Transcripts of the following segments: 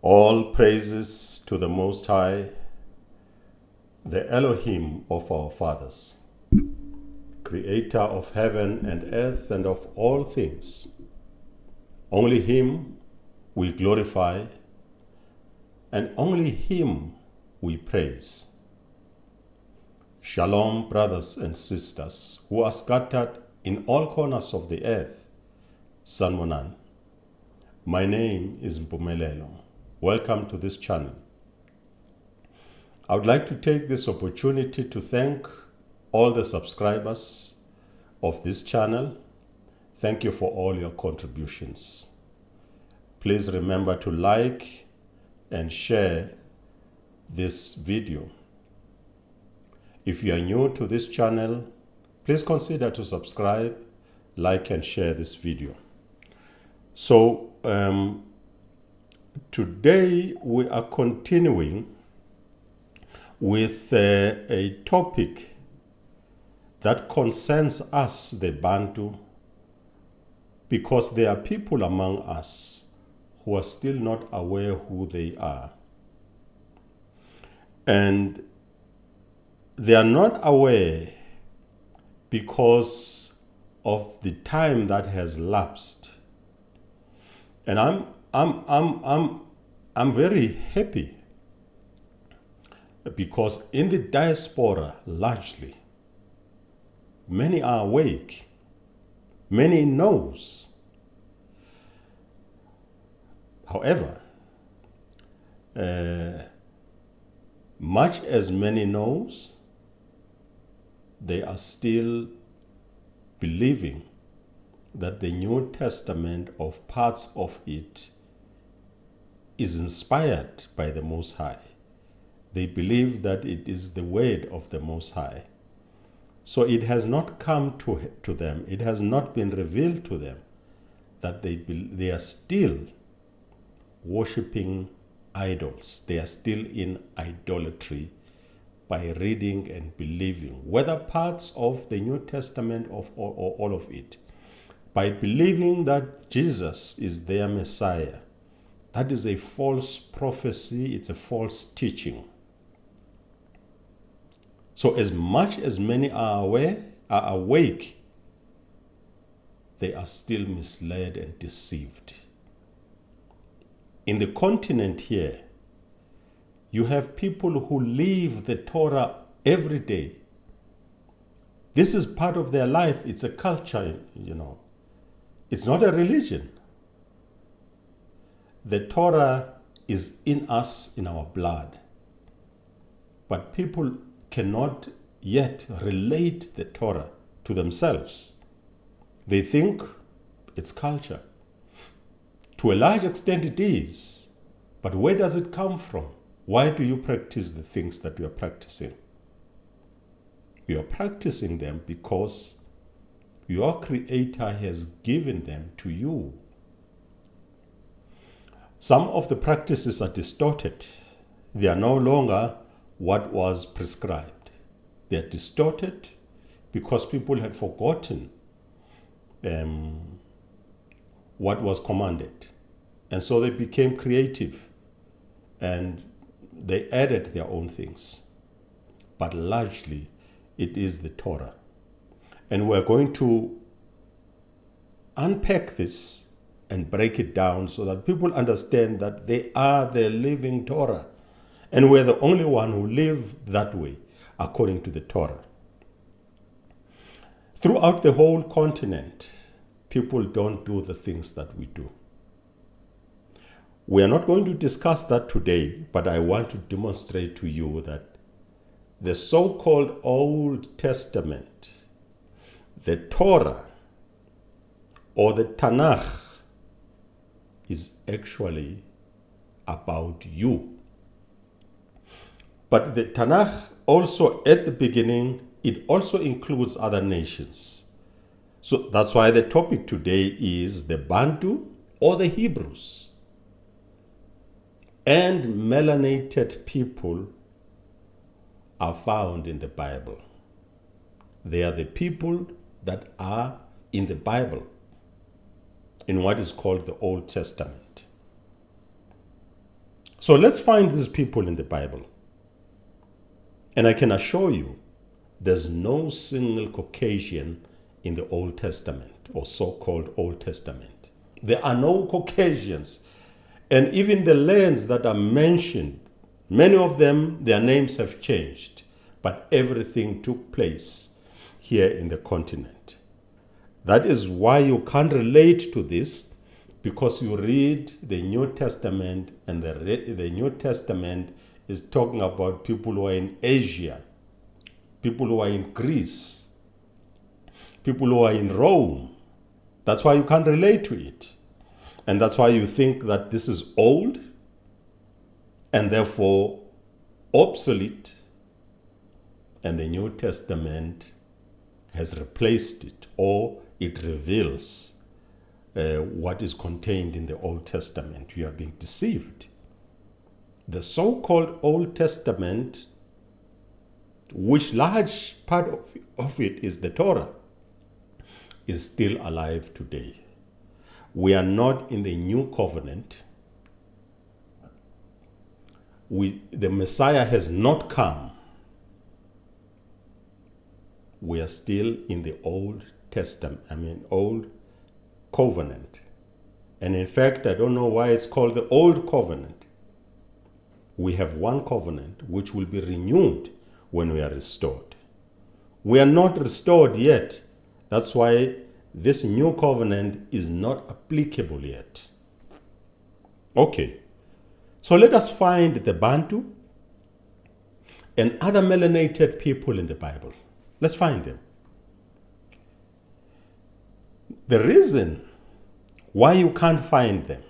All praises to the Most High, the Elohim of our fathers, creator of heaven and earth and of all things. Only Him we glorify, and only Him we praise. Shalom, brothers and sisters who are scattered in all corners of the earth. Sanmonan. My name is Mpumelelo. Welcome to this channel. I would like to take this opportunity to thank all the subscribers of this channel. Thank you for all your contributions. Please remember to like and share this video. If you are new to this channel, please consider to subscribe, like and share this video. So today we are continuing with a topic that concerns us, the Bantu, because there are people among us who are still not aware who they are. And they are not aware because of the time that has lapsed. And I'm very happy because in the diaspora, largely, many are awake, many knows. However, much as many knows, they are still believing that the New Testament, of parts of it, is inspired by the Most High. They believe that it is the word of the Most High. So it has not come to them, it has not been revealed to them that they are still worshipping idols. They are still in idolatry by reading and believing, whether parts of the New Testament or all of it, by believing that Jesus is their Messiah. That is a false prophecy, it's a false teaching. So as much as many are awake, they are still misled and deceived. In the continent here, you have people who live the Torah every day. This is part of their life. It's a culture, It's not a religion. The Torah is in us, in our blood. But people cannot yet relate the Torah to themselves. They think it's culture. To a large extent it is. But where does it come from? Why do you practice the things that you are practicing? You are practicing them because your Creator has given them to you. Some of the practices are distorted. They are no longer what was prescribed. They are distorted because people had forgotten what was commanded. And so they became creative and they added their own things. But largely, it is the Torah. And we're going to unpack this and break it down so that people understand that they are the living Torah. And we're the only one who live that way, according to the Torah. Throughout the whole continent, people don't do the things that we do. We are not going to discuss that today, but I want to demonstrate to you that the so-called Old Testament, the Torah, or the Tanakh, is actually about you. But the Tanakh also, at the beginning, it also includes other nations. So that's why the topic today is the Bantu or the Hebrews. And melanated people are found in the Bible. They are the people that are in the Bible, in what is called the Old Testament. So let's find these people in the Bible. And I can assure you, there's no single Caucasian in the Old Testament or so-called Old Testament. There are no Caucasians. And even the lands that are mentioned, many of them, their names have changed. But everything took place here in the continent. That is why you can't relate to this, because you read the New Testament, and the New Testament is talking about people who are in Asia, people who are in Greece, people who are in Rome. That's why you can't relate to it. And that's why you think that this is old and therefore obsolete, and the New Testament has replaced it, or it reveals what is contained in the Old Testament. You are being deceived. The so-called Old Testament, which large part of it is the Torah, is still alive today. We are not in the New Covenant. The Messiah has not come. We are still in the Old Testament, Old Covenant. And in fact, I don't know why it's called the Old Covenant. We have one covenant which will be renewed when we are restored. We are not restored yet. That's why this new covenant is not applicable yet. Okay, so let us find the Bantu and other melanated people in the Bible. Let's find them. The reason why you can't find them,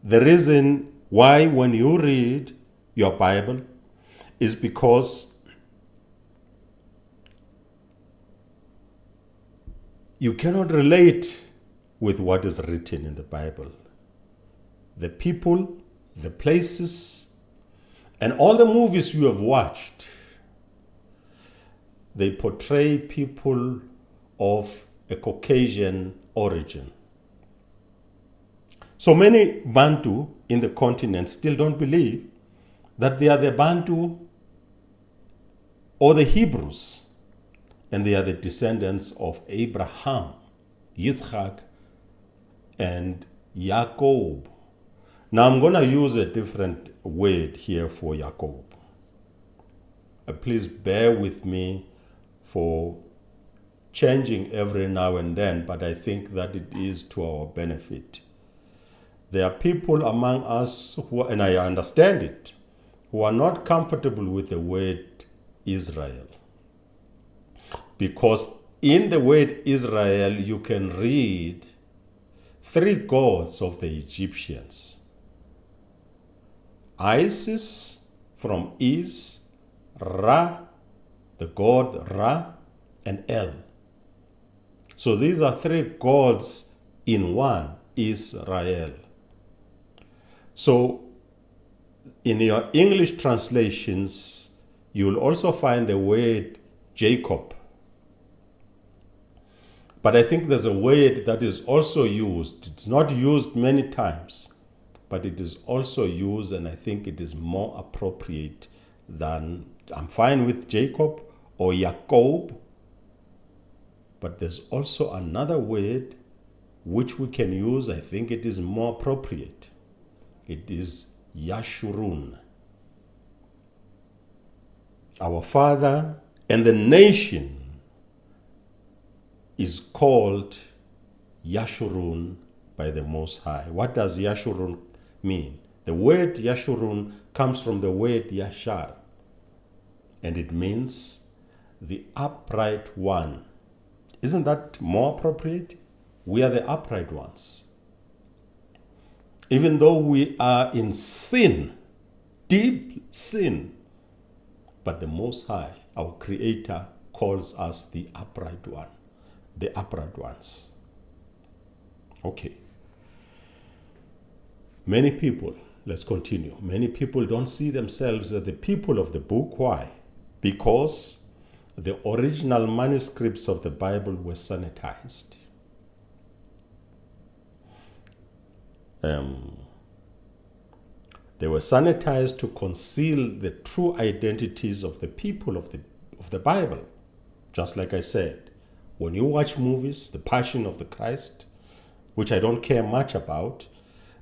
the reason why when you read your Bible is because you cannot relate with what is written in the Bible. The people, the places, and all the movies you have watched, they portray people of a Caucasian origin. So many Bantu in the continent still don't believe that they are the Bantu or the Hebrews, and they are the descendants of Abraham, Yitzchak, and Jacob. Now I'm going to use a different word here for Jacob. Please bear with me for changing every now and then, but I think that it is to our benefit. There are people among us who, and I understand it, who are not comfortable with the word Israel. Because in the word Israel, you can read three gods of the Egyptians. Isis from Is, Ra, the god Ra, and El. So these are three gods in one, Israel. So in your English translations, you'll also find the word Jacob. But I think there's a word that is also used. It's not used many times, but it is also used, and I think it is more appropriate than, I'm fine with Jacob or Jacob, but there's also another word which we can use. I think it is more appropriate. It is Yashurun. Our father and the nation is called Yashurun by the Most High. What does Yashurun mean? The word Yashurun comes from the word Yashar, and it means the upright one. Isn't that more appropriate? We are the upright ones. Even though we are in sin, deep sin, but the Most High, our Creator, calls us the upright one, the upright ones. Okay. Many people, let's continue. Many people don't see themselves as the people of the book. Why? Because the original manuscripts of the Bible were sanitized. They were sanitized to conceal the true identities of the people of the Bible. Just like I said, when you watch movies, The Passion of the Christ, which I don't care much about,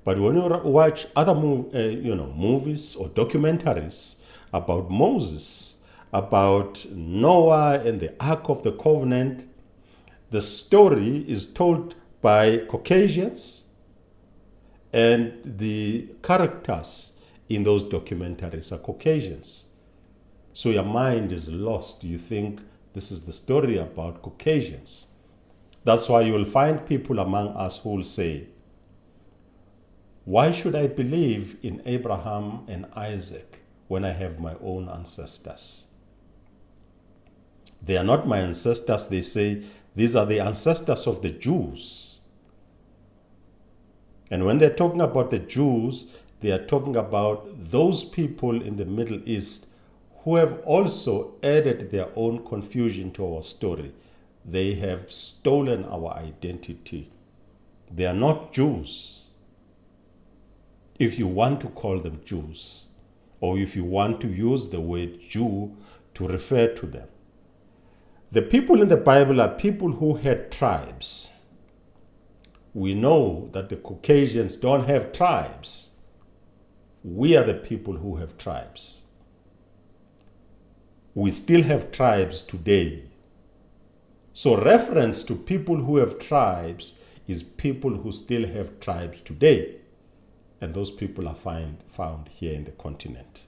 but when you watch other movies or documentaries about Moses, about Noah and the Ark of the Covenant, the story is told by Caucasians, and the characters in those documentaries are Caucasians. So your mind is lost. You think this is the story about Caucasians. That's why you will find people among us who will say, why should I believe in Abraham and Isaac when I have my own ancestors? They are not my ancestors. They say these are the ancestors of the Jews. And when they're talking about the Jews, they are talking about those people in the Middle East who have also added their own confusion to our story. They have stolen our identity. They are not Jews, if you want to call them Jews, or if you want to use the word Jew to refer to them. The people in the Bible are people who had tribes. We know that the Caucasians don't have tribes. We are the people who have tribes. We still have tribes today. So reference to people who have tribes is people who still have tribes today. And those people are found here in the continent.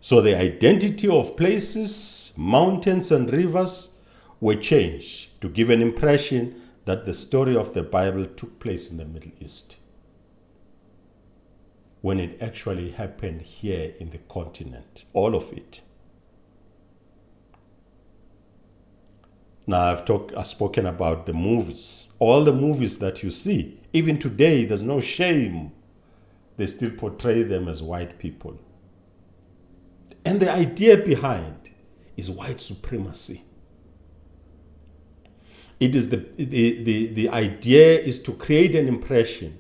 So the identity of places, mountains, and rivers were changed to give an impression that the story of the Bible took place in the Middle East, when it actually happened here in the continent, all of it. Now I've spoken about the movies. All the movies that you see, even today, there's no shame. They still portray them as white people. And the idea behind is white supremacy. It is the idea is to create an impression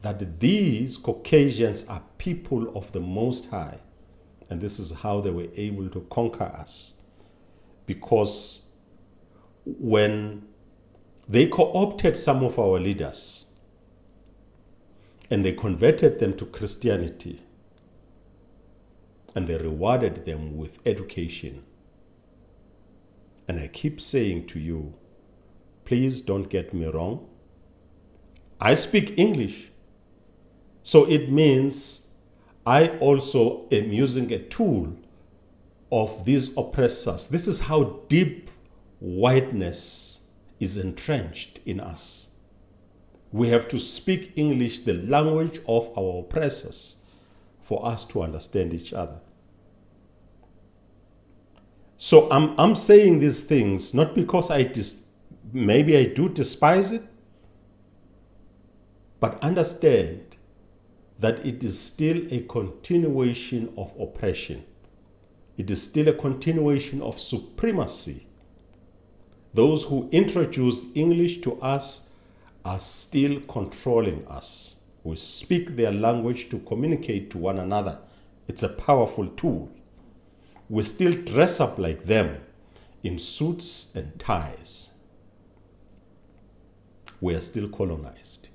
that these Caucasians are people of the Most High. And this is how they were able to conquer us. Because when they co-opted some of our leaders and they converted them to Christianity, and they rewarded them with education. And I keep saying to you, please don't get me wrong. I speak English. So it means I also am using a tool of these oppressors. This is how deep whiteness is entrenched in us. We have to speak English, the language of our oppressors, for us to understand each other. So I'm saying these things not because maybe I do despise it, but understand that it is still a continuation of oppression. It is still a continuation of supremacy. Those who introduced English to us are still controlling us. We speak their language to communicate to one another. It's a powerful tool. We still dress up like them in suits and ties. We are still colonized.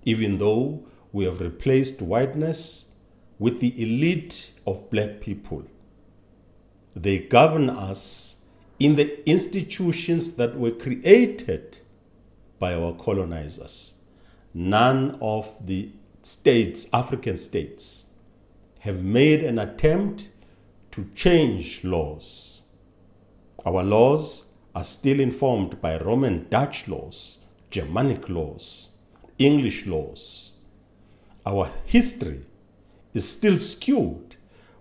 Even though we have replaced whiteness with the elite of black people, they govern us in the institutions that were created by our colonizers. None of the states, African states, have made an attempt to change laws. Our laws are still informed by Roman Dutch laws, Germanic laws, English laws. Our history is still skewed.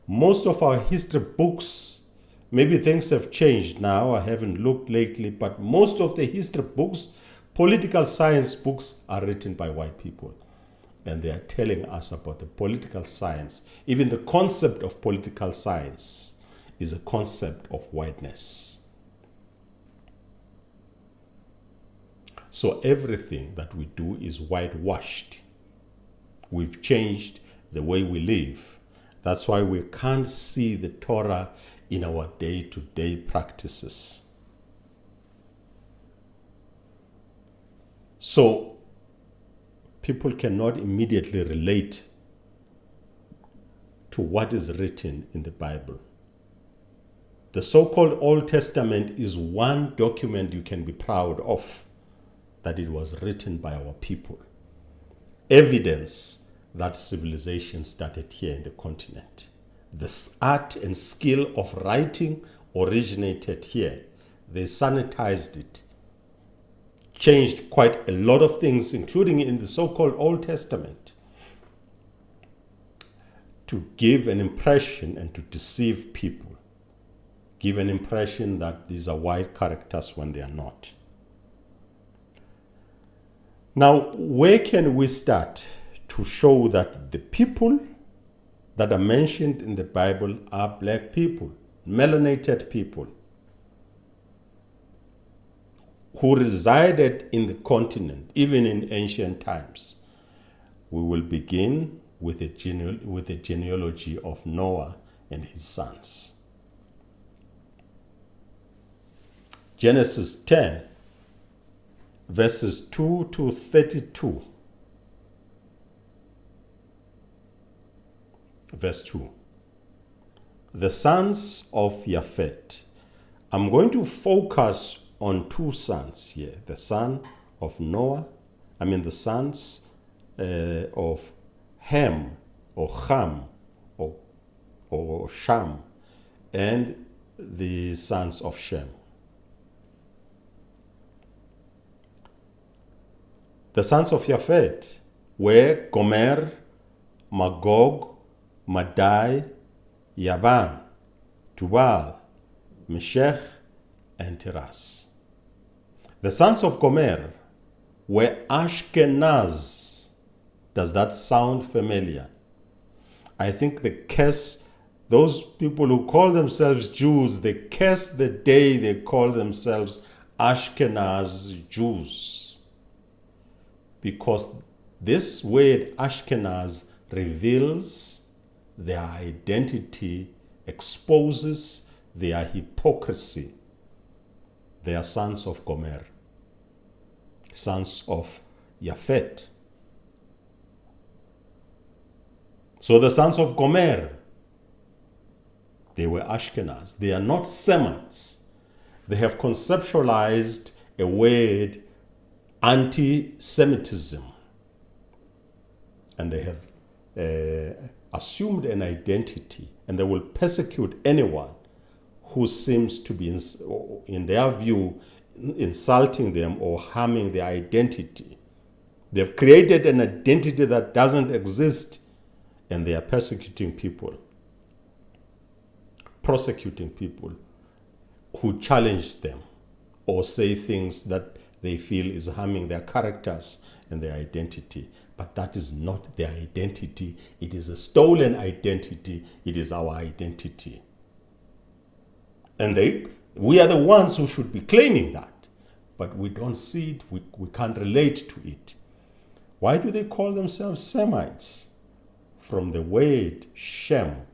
Most of our history books, maybe things have changed now, I haven't looked lately, but most of the history books, political science books, are written by white people. And they are telling us about the political science. Even the concept of political science is a concept of whiteness. So everything that we do is whitewashed. We've changed the way we live. That's why we can't see the Torah in our day-to-day practices. So people cannot immediately relate to what is written in the Bible. The so-called Old Testament is one document you can be proud of, that it was written by our people. Evidence that civilization started here in the continent. The art and skill of writing originated here. They sanitized it, changed quite a lot of things, including in the so-called Old Testament, to give an impression and to deceive people. Give an impression that these are white characters when they are not. Now, where can we start to show that the people that are mentioned in the Bible are black people, melanated people, who resided in the continent, even in ancient times? We will begin with the genealogy of Noah and his sons. Genesis 10, verses 2 to 32. Verse 2. The sons of Japhet. I'm going to focus on two sons here. The son of Noah, the sons of Ham or Ham or Sham, and the sons of Shem. The sons of Japhet were Gomer, Magog, Madai, Yavan, Tubal, Meshech, and Tiras. The sons of Gomer were Ashkenaz. Does that sound familiar? I think those people who call themselves Jews, they curse the day they call themselves Ashkenaz Jews. Because this word Ashkenaz reveals their identity, exposes their hypocrisy. They are sons of Gomer, sons of Japhet. So the sons of Gomer, they were Ashkenaz. They are not Semites. They have conceptualized a word, anti-Semitism, and they have assumed an identity, and they will persecute anyone who seems to be, in their view, insulting them or harming their identity. They've created an identity that doesn't exist, and they are persecuting people, prosecuting people who challenge them or say things that they feel is harming their characters and their identity. But that is not their identity. It is a stolen identity. It is our identity. And we are the ones who should be claiming that. But we don't see it. We can't relate to it. Why do they call themselves Semites? From the word Shem.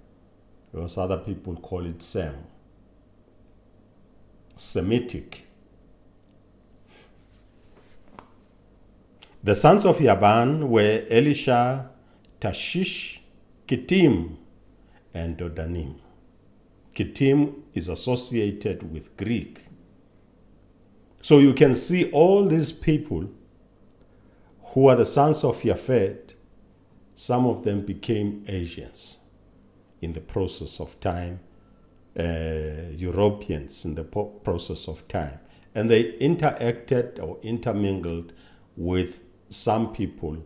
Because other people call it Sem. Semitic. The sons of Yavan were Elisha, Tashish, Kittim, and Dodanim. Kittim is associated with Greek. So you can see all these people who are the sons of Japhet, some of them became Asians in the process of time, Europeans in the process of time. And they interacted or intermingled with some people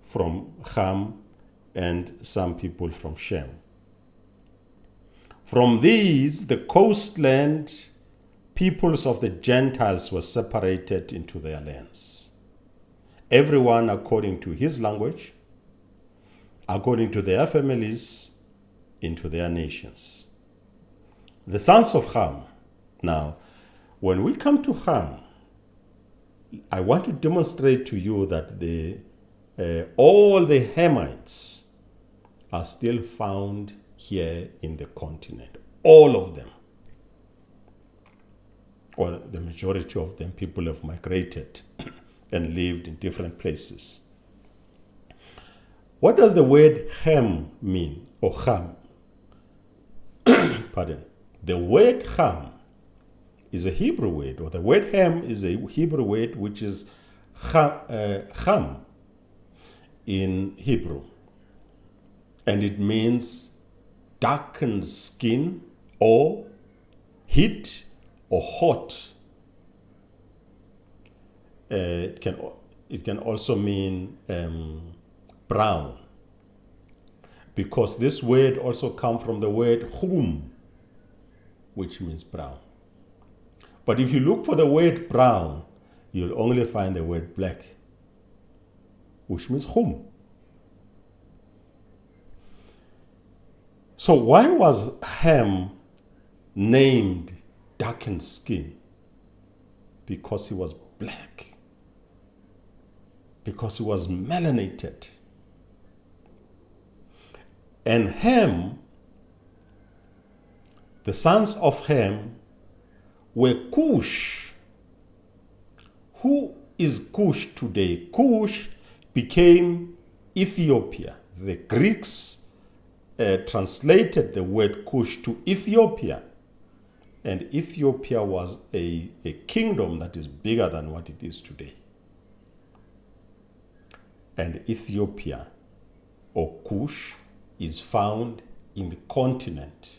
from Ham and some people from Shem. From these, the coastland peoples of the Gentiles were separated into their lands, everyone according to his language, according to their families, into their nations. The sons of Ham. Now, when we come to Ham, I want to demonstrate to you that the all the Hamites are still found here in the continent. All of them. Or the majority of them, people have migrated and lived in different places. What does the word Ham mean? Or Ham? Pardon. The word Ham is a Hebrew word, or the word Ham is a Hebrew word which is Ham in Hebrew. And it means darkened skin or heat or hot. It can also mean brown, because this word also comes from the word hum, which means brown. But if you look for the word brown, you'll only find the word black, which means hum. So why was Ham named darkened skin? Because he was black. Because he was melanated. And Ham, the sons of Ham, were Cush. Who is Cush today? Cush became Ethiopia. The Greeks translated the word Cush to Ethiopia. And Ethiopia was a kingdom that is bigger than what it is today. And Ethiopia, or Cush, is found in the continent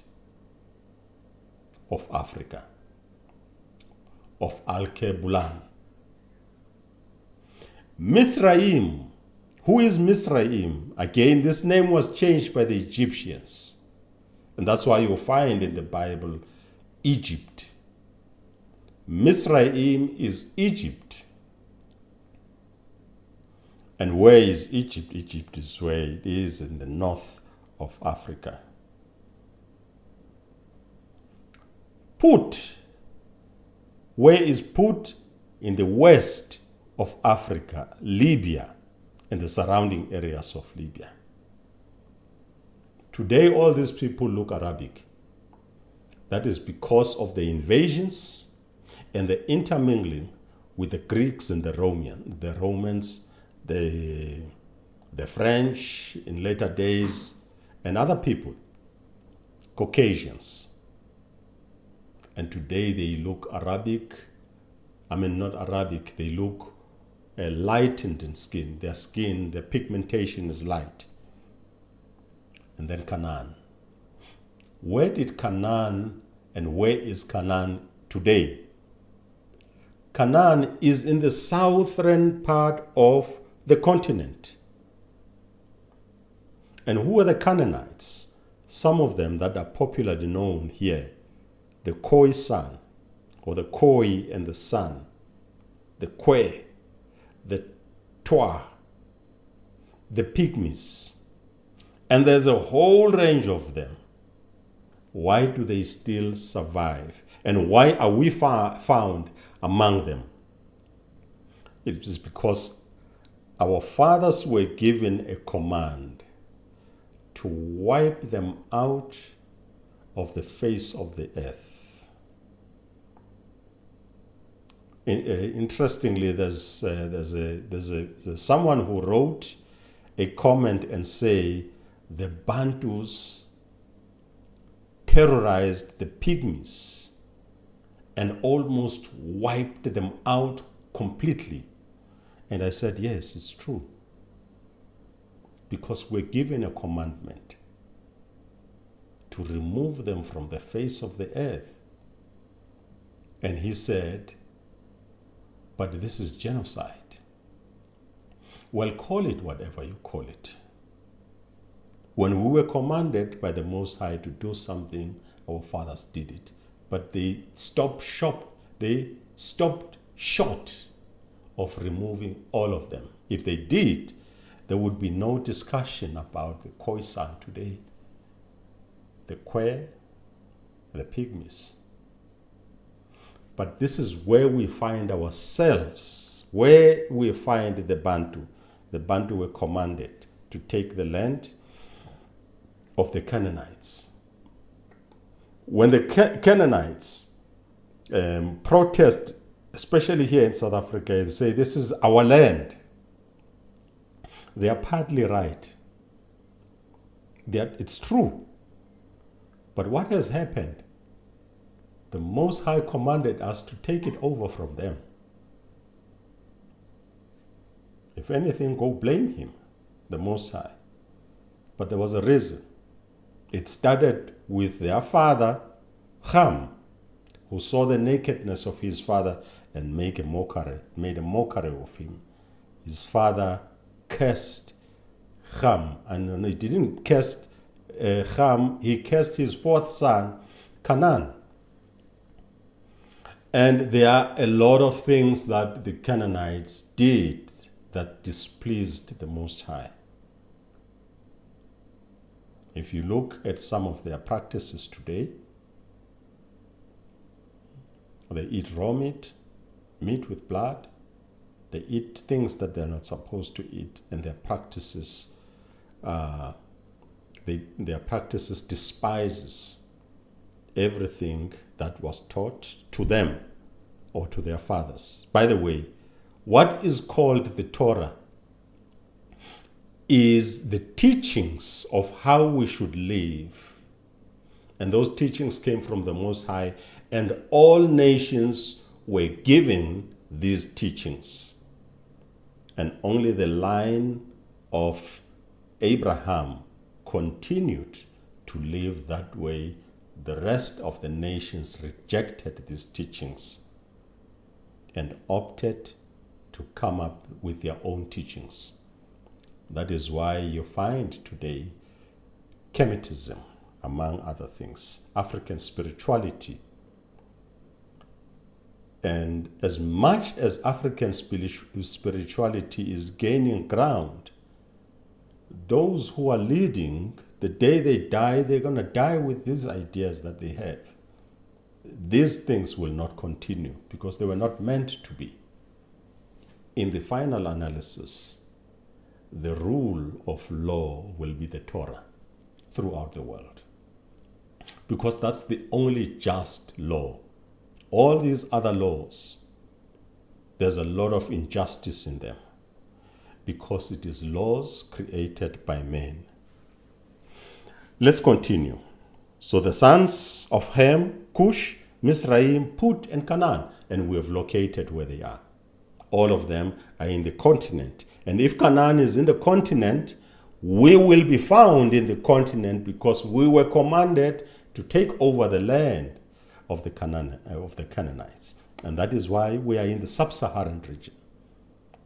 of Africa, of Al-Kebulan. Misraim. Who is Misraim? Again, this name was changed by the Egyptians. And that's why you find in the Bible Egypt. Misraim is Egypt. And where is Egypt? Egypt is where it is in the north of Africa. Put. Where is Put? In the west of Africa, Libya, and the surrounding areas of Libya. Today, all these people look Arabic. That is because of the invasions and the intermingling with the Greeks and the Romans, the French in later days, and other people, Caucasians. And today they look Arabic. I mean, not Arabic, they look lightened in skin. Their pigmentation is light. And then Canaan. Where did Canaan and where is Canaan today? Canaan is in the southern part of the continent. And who are the Canaanites? Some of them that are popularly known here. The Khoisan, or the Khoi and the San, the Kwe, the Twa, the Pygmies. And there's a whole range of them. Why do they still survive? And why are we found among them? It is because our fathers were given a command to wipe them out of the face of the earth. Interestingly, there's someone who wrote a comment and say the Bantus terrorized the Pygmies and almost wiped them out completely. And I said, yes, it's true. Because we're given a commandment to remove them from the face of the earth. And he said, but this is genocide. Well, call it whatever you call it. When we were commanded by the Most High to do something, our fathers did it. But they stopped short of removing all of them. If they did, there would be no discussion about the Khoisan today, the Kwe, the Pygmies. But this is where we find ourselves, where we find the Bantu. the Bantu were commanded to take the land of the Canaanites. When the Canaanites protest, especially here in South Africa, and say, this is our land, they are partly right. It's true. But what has happened? The Most High commanded us to take it over from them. If anything, go blame him, the Most High. But there was a reason. It started with their father, Ham, who saw the nakedness of his father and made a mockery of him. His father cursed Ham, and he didn't curse Ham, he cursed his fourth son, Canaan. And there are a lot of things that the Canaanites did that displeased the Most High. If you look at some of their practices today, they eat raw meat, meat with blood. They eat things that they're not supposed to eat, and their practices, despises everything that was taught to them or to their fathers. By the way, what is called the Torah is the teachings of how we should live. And those teachings came from the Most High, and all nations were given these teachings. And only the line of Abraham continued to live that way. The rest of the nations rejected these teachings and opted to come up with their own teachings. That is why you find today Kemetism, among other things, African spirituality. And as much as African spirituality is gaining ground, those who are leading, the day they die, they're going to die with these ideas that they have. These things will not continue because they were not meant to be. In the final analysis, the rule of law will be the Torah throughout the world, because that's the only just law. All these other laws, there's a lot of injustice in them because it is laws created by men. Let's continue. So the sons of Ham, Cush, Mizraim, Put, and Canaan, and we have located where they are. All of them are in the continent. And if Canaan is in the continent, we will be found in the continent because we were commanded to take over the land of the Canaanites. And that is why we are in the sub-Saharan region,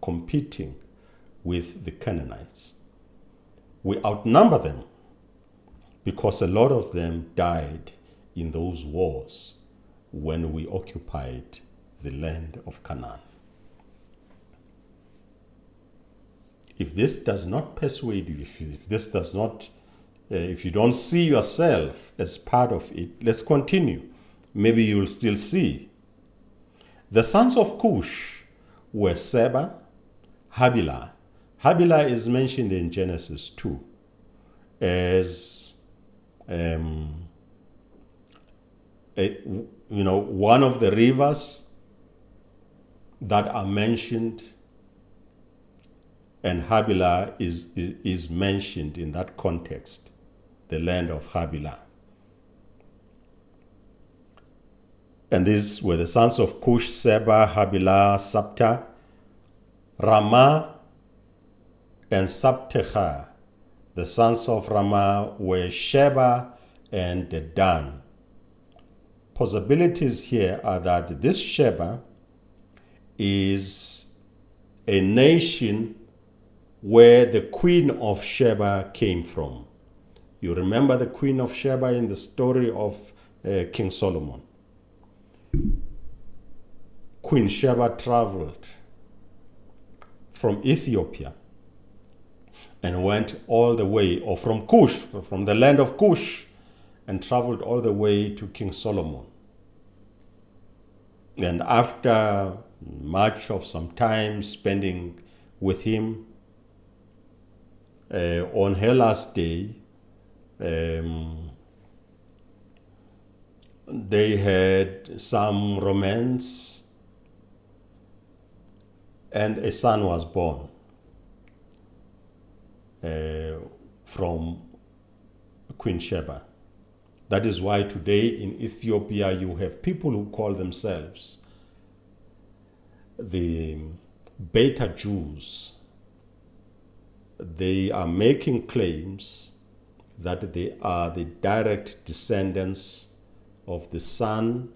competing with the Canaanites. We outnumber them because a lot of them died in those wars when we occupied the land of Canaan. If this does not persuade you, if you don't see yourself as part of it, let's continue. Maybe you will still see. The sons of Cush were Seba, Havilah. Havilah is mentioned in Genesis 2 as one of the rivers that are mentioned, and Havilah is mentioned in that context, the land of Havilah. And these were the sons of Cush, Seba, Havilah, Sabta, Ramah, and Sabtecha. The sons of Ramah were Sheba and Dan. Possibilities here are that this Sheba is a nation where the queen of Sheba came from. You remember the queen of Sheba in the story of King Solomon. Queen Sheba traveled from Ethiopia and went all the way, or from Cush, from the land of Cush, and traveled all the way to King Solomon. And after much of some time spending with him, on her last day, they had some romance, and a son was born from Queen Sheba. That is why today in Ethiopia you have people who call themselves the Beta Jews. They are making claims that they are the direct descendants of the son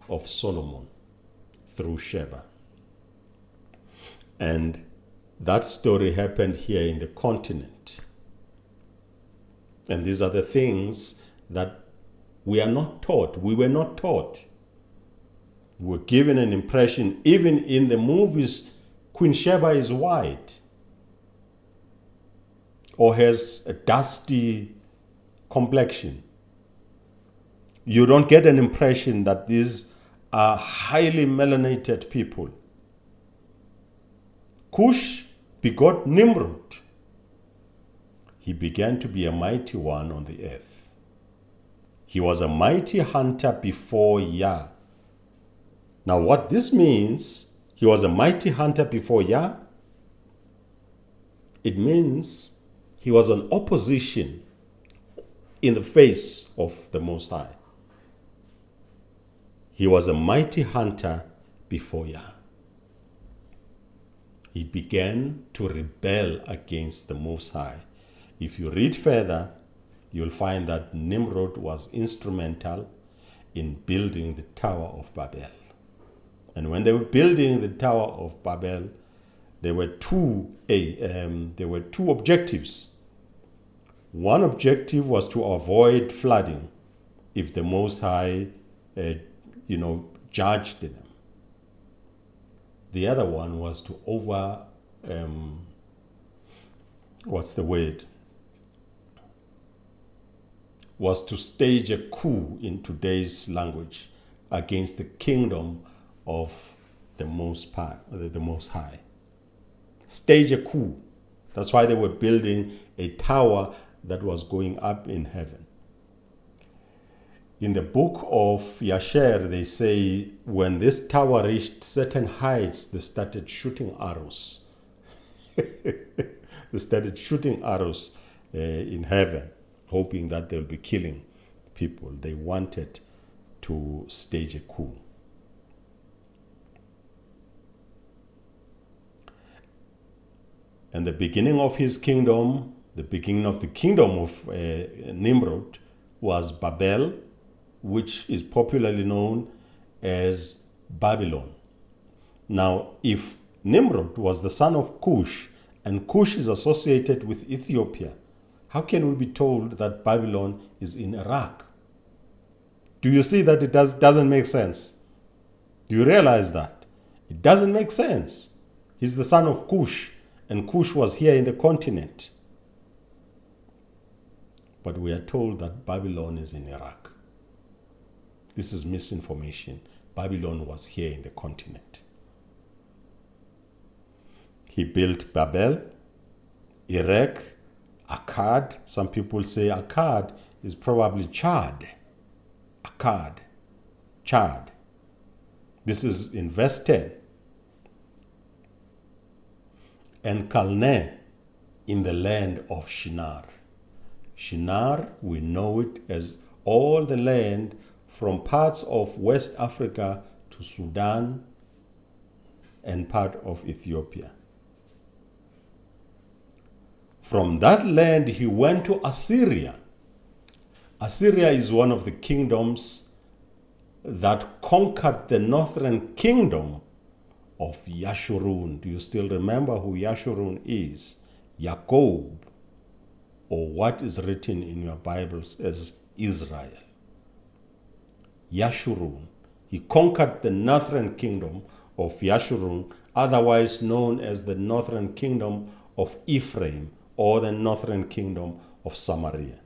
of Solomon through Sheba. And that story happened here in the continent. And these are the things that we are not taught. We were not taught. We were given an impression, even in the movies, Queen Sheba is white or has a dusty complexion. You don't get an impression that these are highly melanated people. Cush begot Nimrod. He began to be a mighty one on the earth. He was a mighty hunter before Yah. Now what this means, he was a mighty hunter before Yah, it means he was an opposition in the face of the Most High. He was a mighty hunter before Yah. He began to rebel against the Most High. If you read further, you'll find that Nimrod was instrumental in building the Tower of Babel. And when they were building the Tower of Babel, there were two objectives. One objective was to avoid flooding if the Most High, judged them. The other one was to was to stage a coup in today's language against the kingdom of the Most High. Stage a coup. That's why they were building a tower that was going up in heaven. In the book of Yasher, they say when this tower reached certain heights, they started shooting arrows. They started shooting arrows in heaven, hoping that they'll be killing people. They wanted to stage a coup. And the beginning of his kingdom, the beginning of the kingdom of Nimrod was Babel, which is popularly known as Babylon. Now, if Nimrod was the son of Cush, and Cush is associated with Ethiopia, how can we be told that Babylon is in Iraq? Do you see that it doesn't make sense? Do you realize that? It doesn't make sense. He's the son of Cush, and Cush was here in the continent. But we are told that Babylon is in Iraq. This is misinformation. Babylon was here in the continent. He built Babel, Erech, Akkad. Some people say Akkad is probably Chad. Akkad, Chad. This is in verse 10. And Calneh in the land of Shinar. Shinar, we know it as all the land from parts of West Africa to Sudan and part of Ethiopia. From that land, he went to Assyria. Assyria is one of the kingdoms that conquered the northern kingdom of Yashurun. Do you still remember who Yashurun is? Jacob, or what is written in your Bibles as Israel. Yashurun. He conquered the northern kingdom of Yashurun, otherwise known as the northern kingdom of Ephraim or the northern kingdom of Samaria.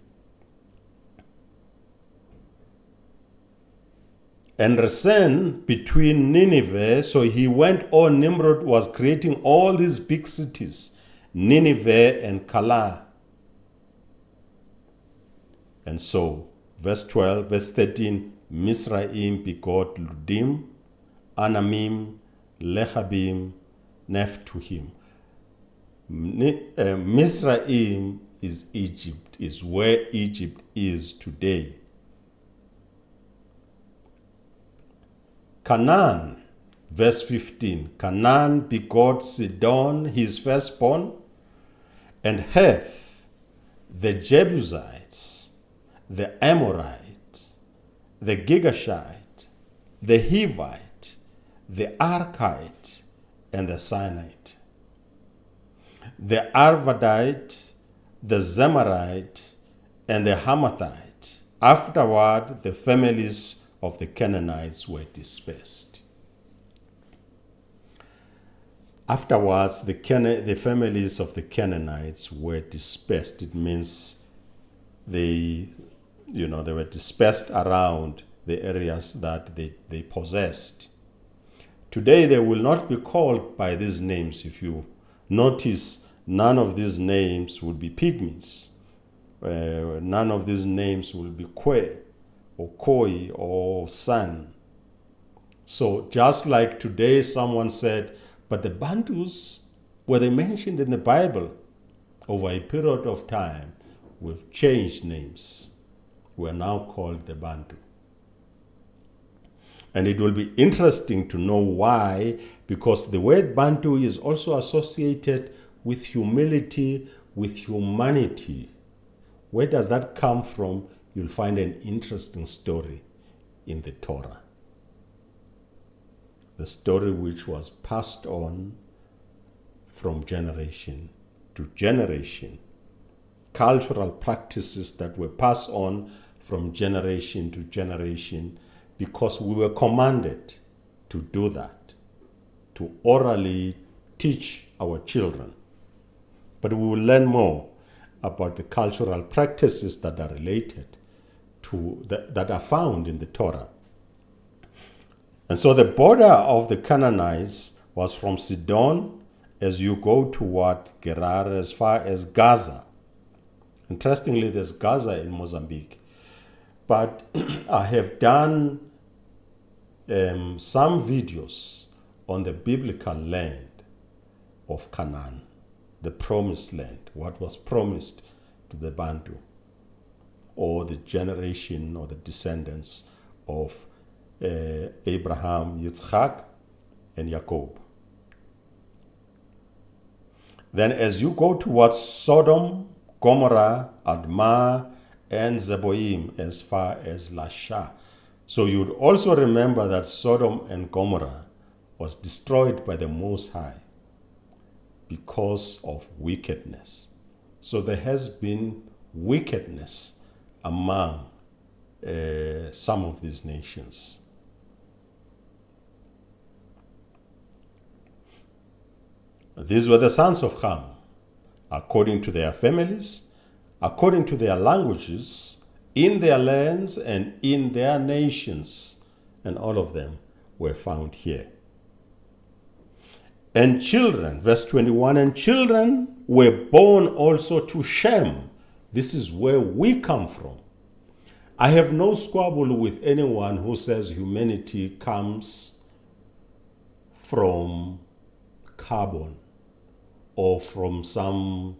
And Resen between Nineveh, so he went on, Nimrod was creating all these big cities, Nineveh and Calah, And so, verse 12, verse 13, Misraim begot Ludim, Anamim, Lechabim, Nephtuhim. Misraim is Egypt, is where Egypt is today. Canaan, verse 15, Canaan begot Sidon, his firstborn, and Heth, the Jebusites, the Amorite, the Girgashite, the Hivite, the Arkite, and the Sinite, the Arvadite, the Zemarite, and the Hamathite. Afterward, the families of the Canaanites were dispersed. Afterwards, the families of the Canaanites were dispersed. It means they were dispersed around the areas that they possessed. Today, they will not be called by these names. If you notice, none of these names will be pygmies. None of these names will be Kwe or Koi or San. So just like today someone said, but the Bantus, were they mentioned in the Bible? Over a period of time, we've changed names. We're now called the Bantu. And it will be interesting to know why, because the word Bantu is also associated with humility, with humanity. Where does that come from? You'll find an interesting story in the Torah. The story which was passed on from generation to generation. Cultural practices that were passed on from generation to generation because we were commanded to do that, to orally teach our children. But we will learn more about the cultural practices that are related to that are found in the Torah. And so the border of the Canaanites was from Sidon as you go toward Gerar as far as Gaza. Interestingly, there's Gaza in Mozambique. But I have done some videos on the biblical land of Canaan, the promised land, what was promised to the Bantu, or the generation or the descendants of Abraham, Yitzchak, and Jacob. Then as you go towards Sodom, Gomorrah, Admah, and Zeboim as far as Lasha. So you'd also remember that Sodom and Gomorrah was destroyed by the Most High because of wickedness. So there has been wickedness among some of these nations. These were the sons of Ham, according to their families, according to their languages, in their lands and in their nations, and all of them were found here. And children, verse 21, and children were born also to Shem. This is where we come from. I have no squabble with anyone who says humanity comes from carbon or from some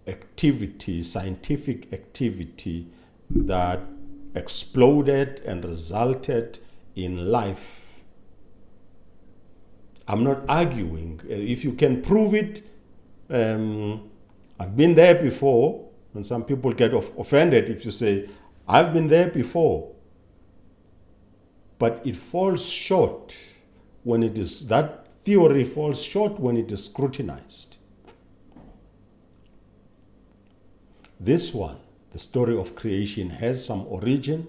activity, scientific activity that exploded and resulted in life. I'm not arguing. If you can prove it, I've been there before, and some people get offended if you say, I've been there before. But it falls short when it is, that theory falls short when it is scrutinized. This one, the story of creation, has some origin.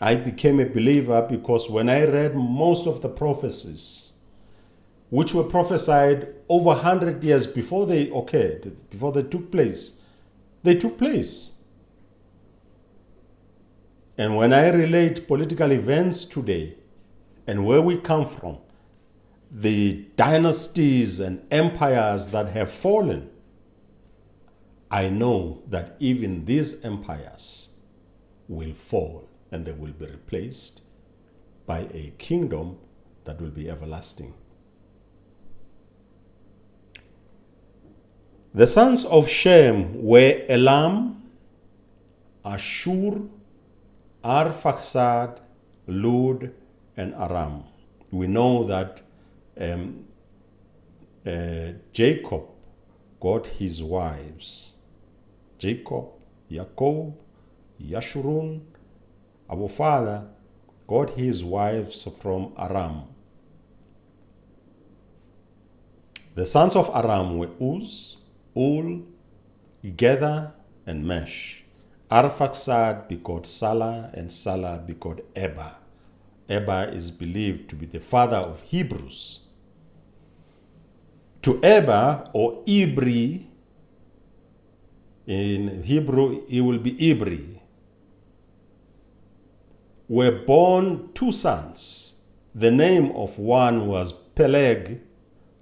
I became a believer because when I read most of the prophecies, which were prophesied over 100 years before they occurred, before they took place, And when I relate political events today and where we come from, the dynasties and empires that have fallen, I know that even these empires will fall and they will be replaced by a kingdom that will be everlasting. The sons of Shem were Elam, Ashur, Arphaxad, Lud, and Aram. We know that Jacob got his wives. Jacob, Jacob, Yashurun, our father, got his wives from Aram. The sons of Aram were Uz, Ul, Gether, and Mesh. Arphaxad begot Salah, and Salah begot Eber. Eber is believed to be the father of Hebrews. To Eber, or Ibri, in Hebrew it will be Ibri, were born two sons. The name of one was Peleg,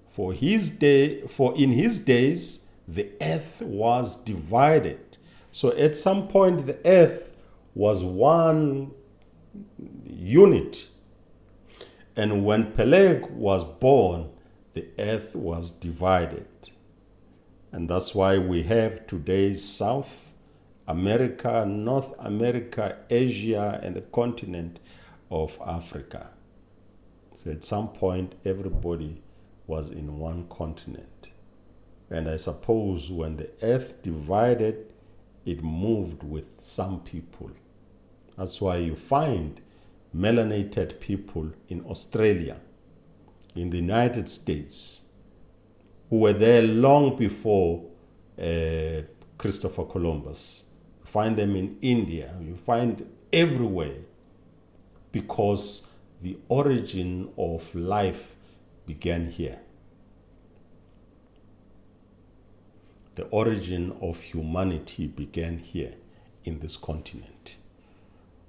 for in his days the earth was divided. So at some point the earth was one unit. And when Peleg was born, the earth was divided. And that's why we have today's South America, North America, Asia, and the continent of Africa. So at some point, everybody was in one continent. And I suppose when the earth divided, it moved with some people. That's why you find melanated people in Australia, in the United States, who were there long before Christopher Columbus. You find them in India, you find everywhere, because the origin of life began here. The origin of humanity began here in this continent.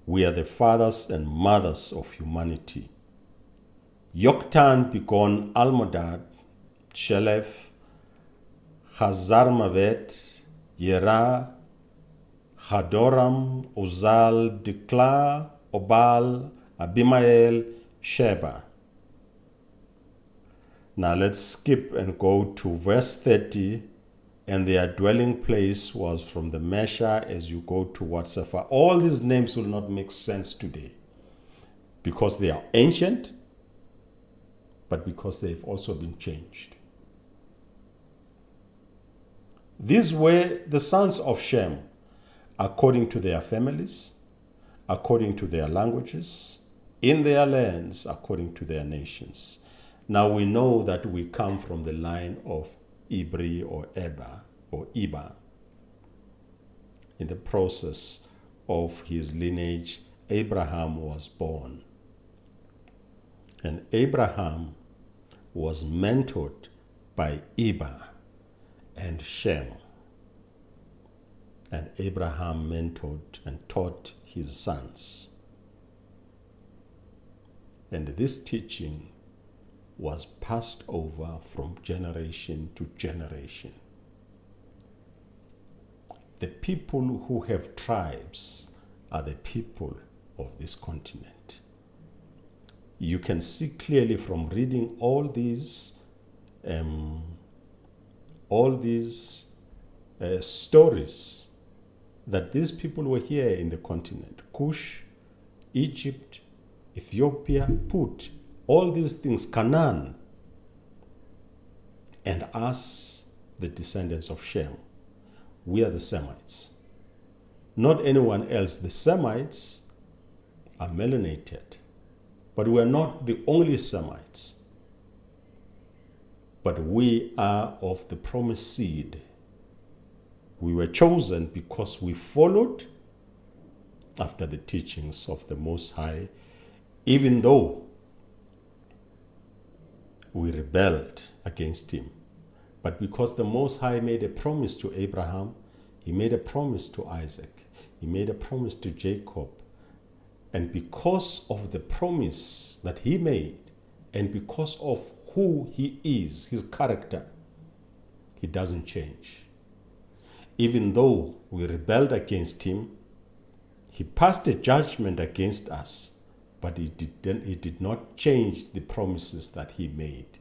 We are the fathers and mothers of humanity. Yoktan begot Almodad, Shelef, Hazarmavet, Yera, Hadoram, Uzal, Dikla, Obal, Abimael, Sheba. Now let's skip and go to verse 30. And their dwelling place was from the Mesha as you go towards Sephar. All these names will not make sense today because they are ancient, but because they've also been changed. These were the sons of Shem, according to their families, according to their languages, in their lands, according to their nations. Now we know that we come from the line of Ibri or Eba or Iba. In the process of his lineage, Abraham was born. And Abraham was mentored by Iba and Shem. And Abraham mentored and taught his sons. And this teaching was passed over from generation to generation. The people who have tribes are the people of this continent. You can see clearly from reading all these stories that these people were here in the continent. Cush, Egypt, Ethiopia, Put, all these things, Canaan, and us, the descendants of Shem, we are the Semites. Not anyone else. The Semites are melanated, but we are not the only Semites. But we are of the promised seed. We were chosen because we followed after the teachings of the Most High, even though we rebelled against him. But because the Most High made a promise to Abraham, he made a promise to Isaac, he made a promise to Jacob. And because of the promise that he made, and because of who he is, his character, he doesn't change. even though we rebelled against him, he passed a judgment against us, but he did not change the promises that he made.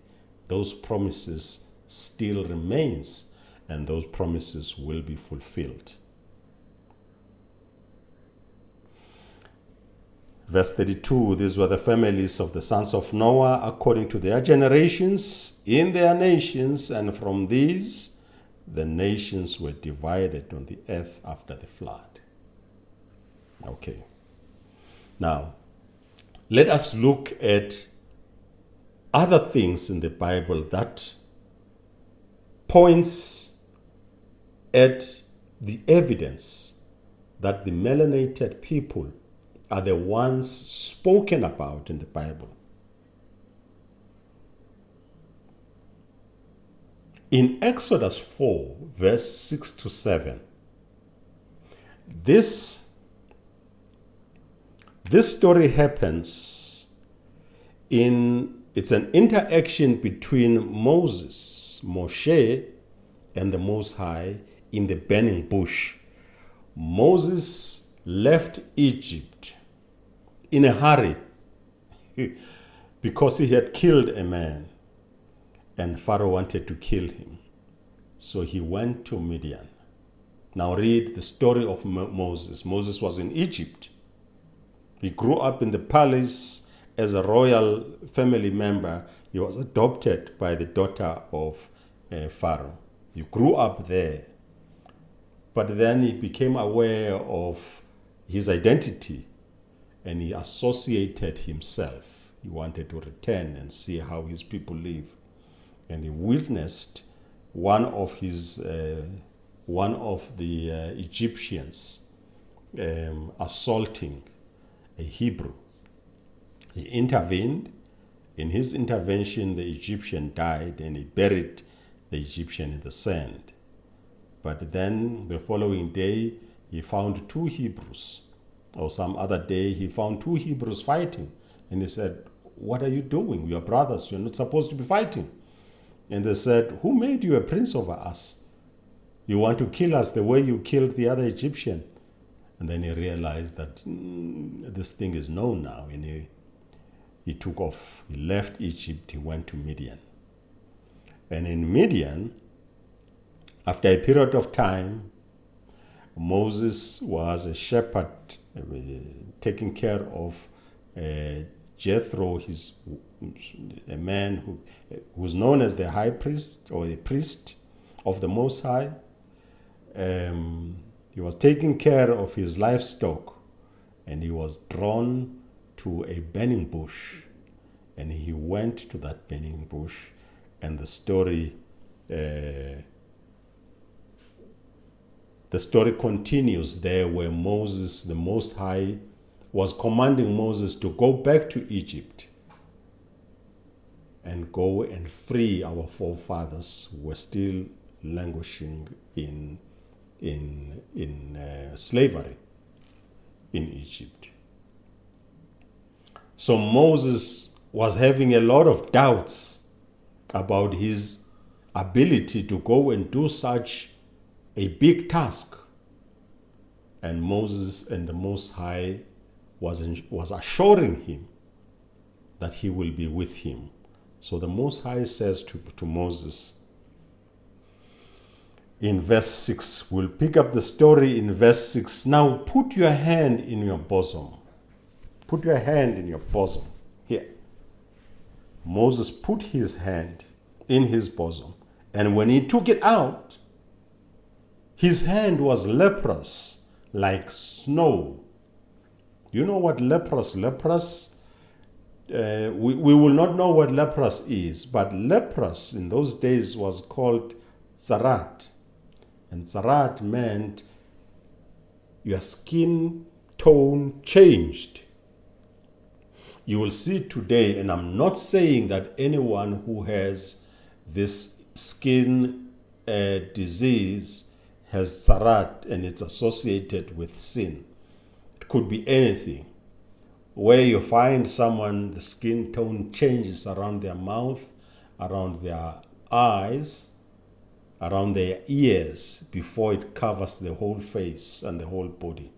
Those promises still remains, and those promises will be fulfilled. Verse 32, these were the families of the sons of Noah according to their generations in their nations, and from these the nations were divided on the earth after the flood. Okay. Now, let us look at other things in the Bible that points at the evidence that the melanated people are the ones spoken about in the Bible. In Exodus 4, verse 6 to 7, this story happens it's an interaction between Moshe, and the Most High in the burning bush. Moses left Egypt in a hurry because he had killed a man and Pharaoh wanted to kill him. So he went to Midian. Now read the story of Moses. Moses was in Egypt. He grew up in the palace as a royal family member. He was adopted by the daughter of Pharaoh. He grew up there. But then he became aware of his identity and he associated himself. He wanted to return and see how his people live. And he witnessed one of the Egyptians assaulting a Hebrew. He intervened. In his intervention, the Egyptian died and he buried the Egyptian in the sand. But then the following day, he found two Hebrews. Or some other day, he found two Hebrews fighting. And he said, "What are you doing? You are brothers. You're not supposed to be fighting." And they said, "Who made you a prince over us? You want to kill us the way you killed the other Egyptian?" And then he realized that this thing is known now. And he took off. He left Egypt. He went to Midian. And in Midian, after a period of time, Moses was a shepherd taking care of Jethro, a man who was known as the high priest or the priest of the Most High. He was taking care of his livestock and he was drawn to a burning bush. And he went to that burning bush, and the story continues there, where Moses, the Most High, was commanding Moses to go back to Egypt and go and free our forefathers who were still languishing in slavery in Egypt. So Moses was having a lot of doubts about his ability to go and do such a big task. And Moses and the Most High was assuring him that he will be with him. So the Most High says to Moses in verse 6, we'll pick up the story in verse 6. "Now put your hand in your bosom." Put your hand in your bosom. Here. Moses put his hand in his bosom, and when he took it out, his hand was leprous like snow. You know what leprous? We will not know what leprous is, but leprous in those days was called tsarat. And tsarat meant your skin tone changed. You will see today, and I'm not saying that anyone who has this skin disease has tsarat and it's associated with sin. It could be anything. Where you find someone, the skin tone changes around their mouth, around their eyes, around their ears before it covers the whole face and the whole body.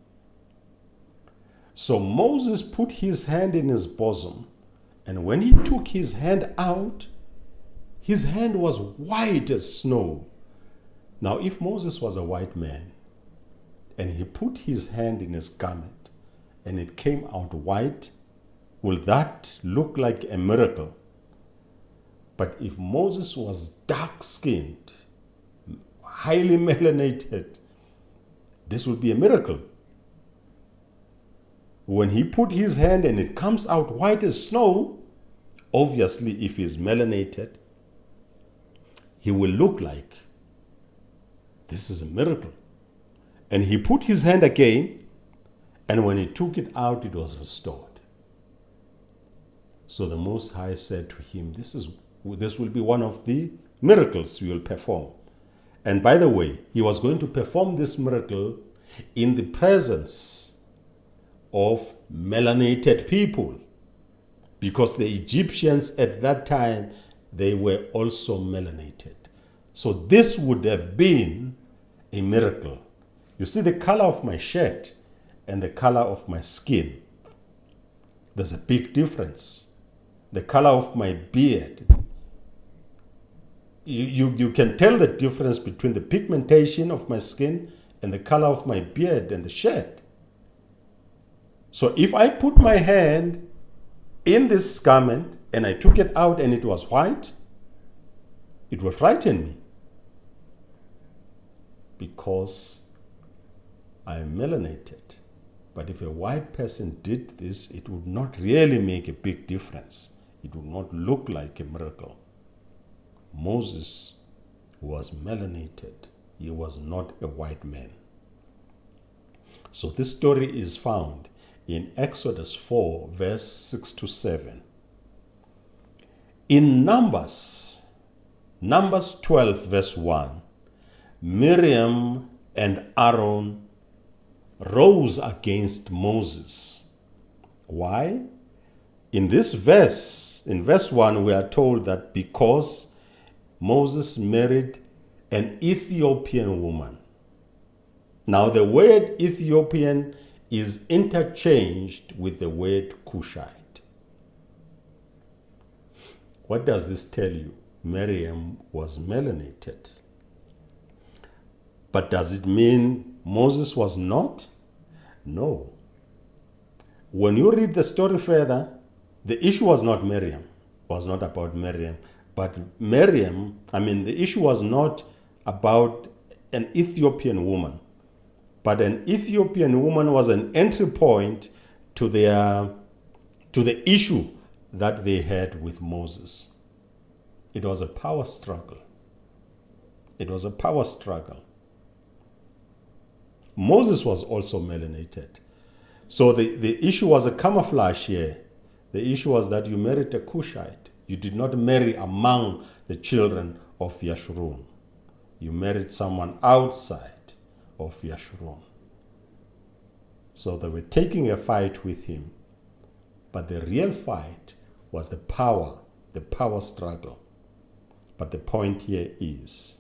So Moses put his hand in his bosom, and when he took his hand out, his hand was white as snow. Now, if Moses was a white man, and he put his hand in his garment, and it came out white, will that look like a miracle? But if Moses was dark-skinned, highly melanated, this would be a miracle. When he put his hand and it comes out white as snow, obviously if he's melanated, he will look like this is a miracle. And he put his hand again, and when he took it out, it was restored. So the Most High said to him, this will be one of the miracles you will perform. And by the way, he was going to perform this miracle in the presence of melanated people, because the Egyptians at that time, they were also melanated. So this would have been a miracle. You see the color of my shirt and the color of my skin. There's a big difference. The color of my beard. You can tell the difference between the pigmentation of my skin and the color of my beard and the shirt. So if I put my hand in this garment and I took it out and it was white, it would frighten me, because I am melanated. But if a white person did this, it would not really make a big difference. It would not look like a miracle. Moses was melanated. He was not a white man. So this story is found in Exodus 4, verse 6 to 7. In Numbers 12, verse 1, Miriam and Aaron rose against Moses. Why? In this verse, in verse 1, we are told that because Moses married an Ethiopian woman. Now, the word Ethiopian is interchanged with the word Cushite. What does this tell you? Miriam was melanated. But does it mean Moses was not? No. When you read the story further, the issue was not Miriam, was not about Miriam. But the issue was not about an Ethiopian woman. But an Ethiopian woman was an entry point to the issue that they had with Moses. It was a power struggle. It was a power struggle. Moses was also melanated. So the issue was a camouflage here. The issue was that you married a Cushite. You did not marry among the children of Yashurun. You married someone outside of Yashurun. So they were taking a fight with him. But the real fight was the power struggle. But the point here is,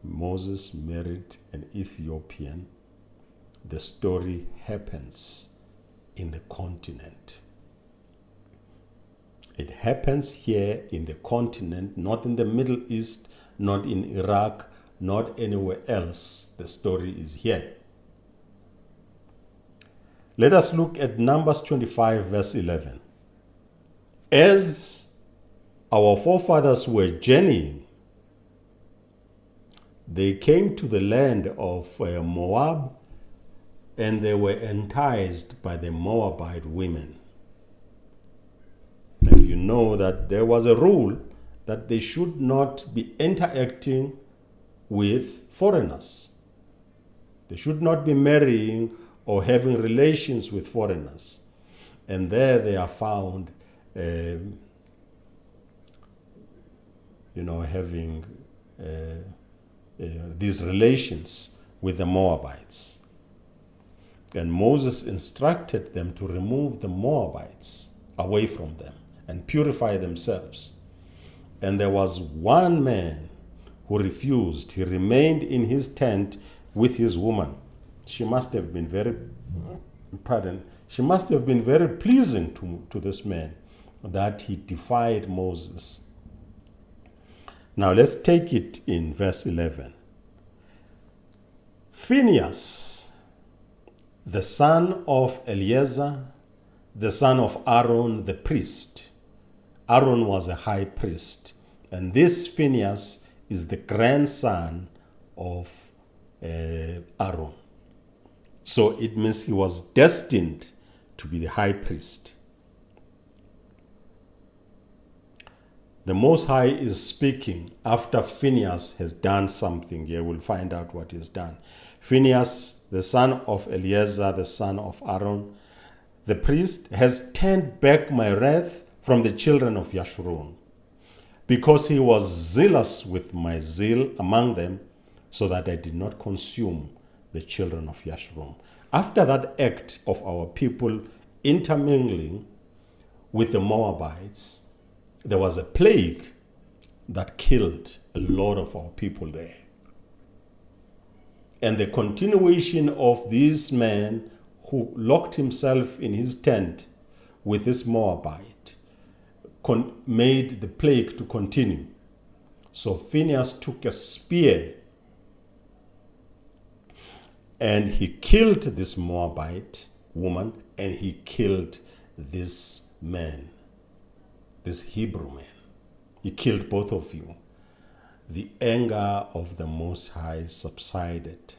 Moses married an Ethiopian. The story happens in the continent. It happens here in the continent, not in the Middle East, not in Iraq, not anywhere else. The story is here. Let us look at Numbers 25, verse 11. As our forefathers were journeying, they came to the land of Moab, and they were enticed by the Moabite women. And you know that there was a rule that they should not be interacting with foreigners. They should not be marrying or having relations with foreigners. And there they are found having these relations with the Moabites. And Moses instructed them to remove the Moabites away from them and purify themselves. And there was one man who refused. He remained in his tent with his woman. She must have been very pleasing to this man that he defied Moses. Now let's take it in verse 11. Phinehas, the son of Eleazar, the son of Aaron the priest. Aaron was a high priest, and this Phinehas is the grandson of Aaron. So it means he was destined to be the high priest. The Most High is speaking after Phinehas has done something. Here we'll find out what he's done. Phinehas, the son of Eleazar, the son of Aaron, the priest, has turned back my wrath from the children of Yashurun, because he was zealous with my zeal among them, so that I did not consume the children of Yashurun. After that act of our people intermingling with the Moabites, there was a plague that killed a lot of our people there. And the continuation of this man who locked himself in his tent with this Moabite made the plague to continue. So Phinehas took a spear and he killed this Moabite woman, and he killed this man, this Hebrew man. He killed both of you. The anger of the Most High subsided.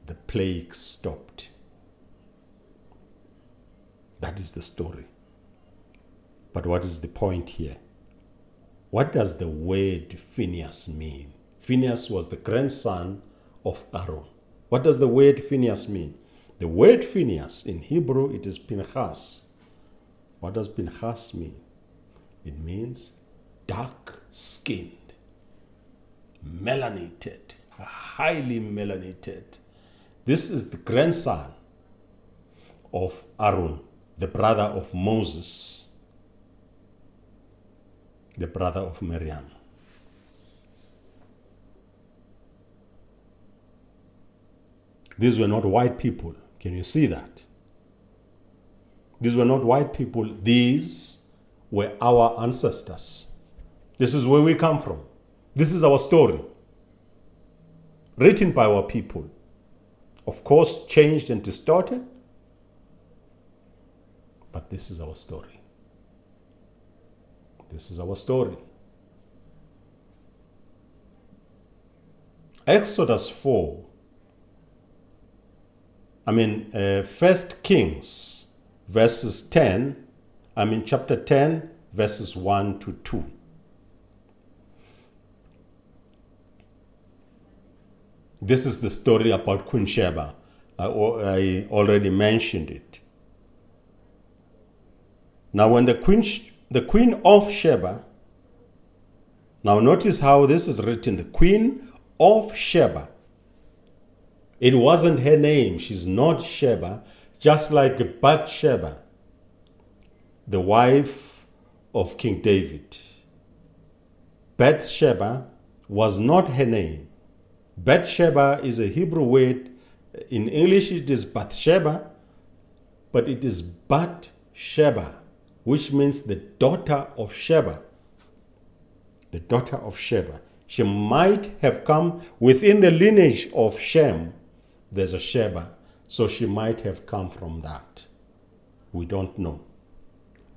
The plague stopped. That is the story. But what is the point here? What does the word Phinehas mean? Phinehas was the grandson of Aaron. What does the word Phinehas mean? The word Phinehas in Hebrew, it is Pinchas. What does Pinchas mean? It means dark-skinned, melanated, highly melanated. This is the grandson of Aaron, the brother of Moses, the brother of Miriam. These were not white people. Can you see that? These were not white people. These were our ancestors. This is where we come from. This is our story. Written by our people. Of course, changed and distorted. But this is our story. This is our story. Exodus 4. 1 Kings chapter 10, verses 1 to 2. This is the story about Queen Sheba. I already mentioned it. Now when the queen of Sheba, now notice how this is written, the queen of Sheba. It wasn't her name. She's not Sheba, just like Bathsheba, the wife of King David. Bathsheba was not her name. Bathsheba is a Hebrew word. In English it is Bathsheba, but it is Bathsheba, which means the daughter of Sheba. The daughter of Sheba. She might have come within the lineage of Shem. There's a Sheba, so she might have come from that. We don't know.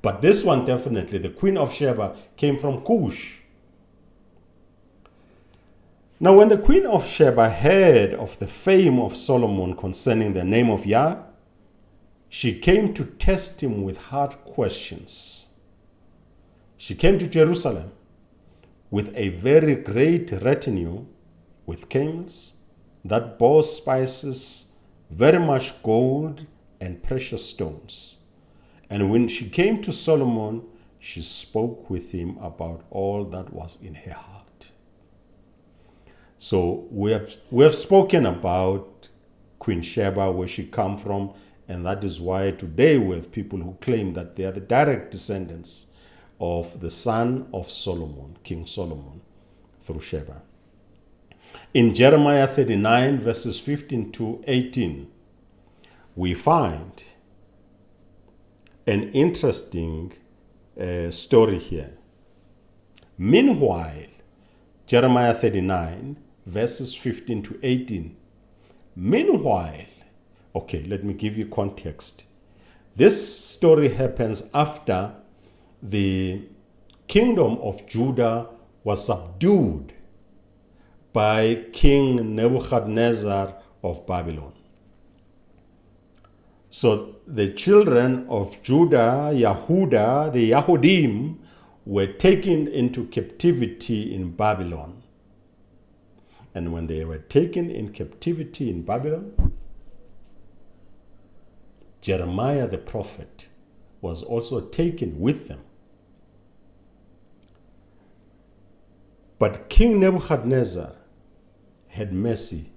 But this one definitely, the queen of Sheba, came from Cush. Now when the queen of Sheba heard of the fame of Solomon concerning the name of Yah, she came to test him with hard questions. She came to Jerusalem with a very great retinue, with camels that bore spices, very much gold and precious stones. And when she came to Solomon, she spoke with him about all that was in her heart. So we have spoken about Queen Sheba, where she come from, and that is why today we have people who claim that they are the direct descendants of the son of Solomon, King Solomon, through Sheba. In Jeremiah 39, verses 15 to 18, we find an interesting story here. Meanwhile, Jeremiah 39, verses 15 to 18. Meanwhile, okay, let me give you context. This story happens after the kingdom of Judah was subdued by King Nebuchadnezzar of Babylon. So the children of Judah, Yehuda, the Yahudim, were taken into captivity in Babylon. And when they were taken in captivity in Babylon, Jeremiah the prophet was also taken with them. But King Nebuchadnezzar had mercy.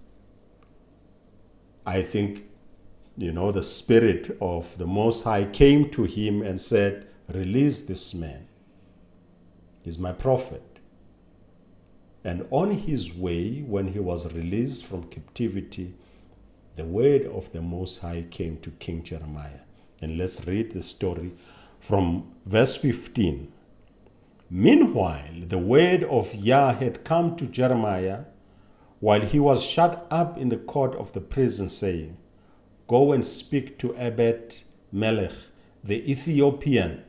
I think, the Spirit of the Most High came to him and said, "Release this man. He's my prophet." And on his way, when he was released from captivity, the word of the Most High came to King Jeremiah. And let's read the story from verse 15. Meanwhile, the word of Yah had come to Jeremiah while he was shut up in the court of the prison, saying, "Go and speak to Ebed-Melech, the Ethiopian."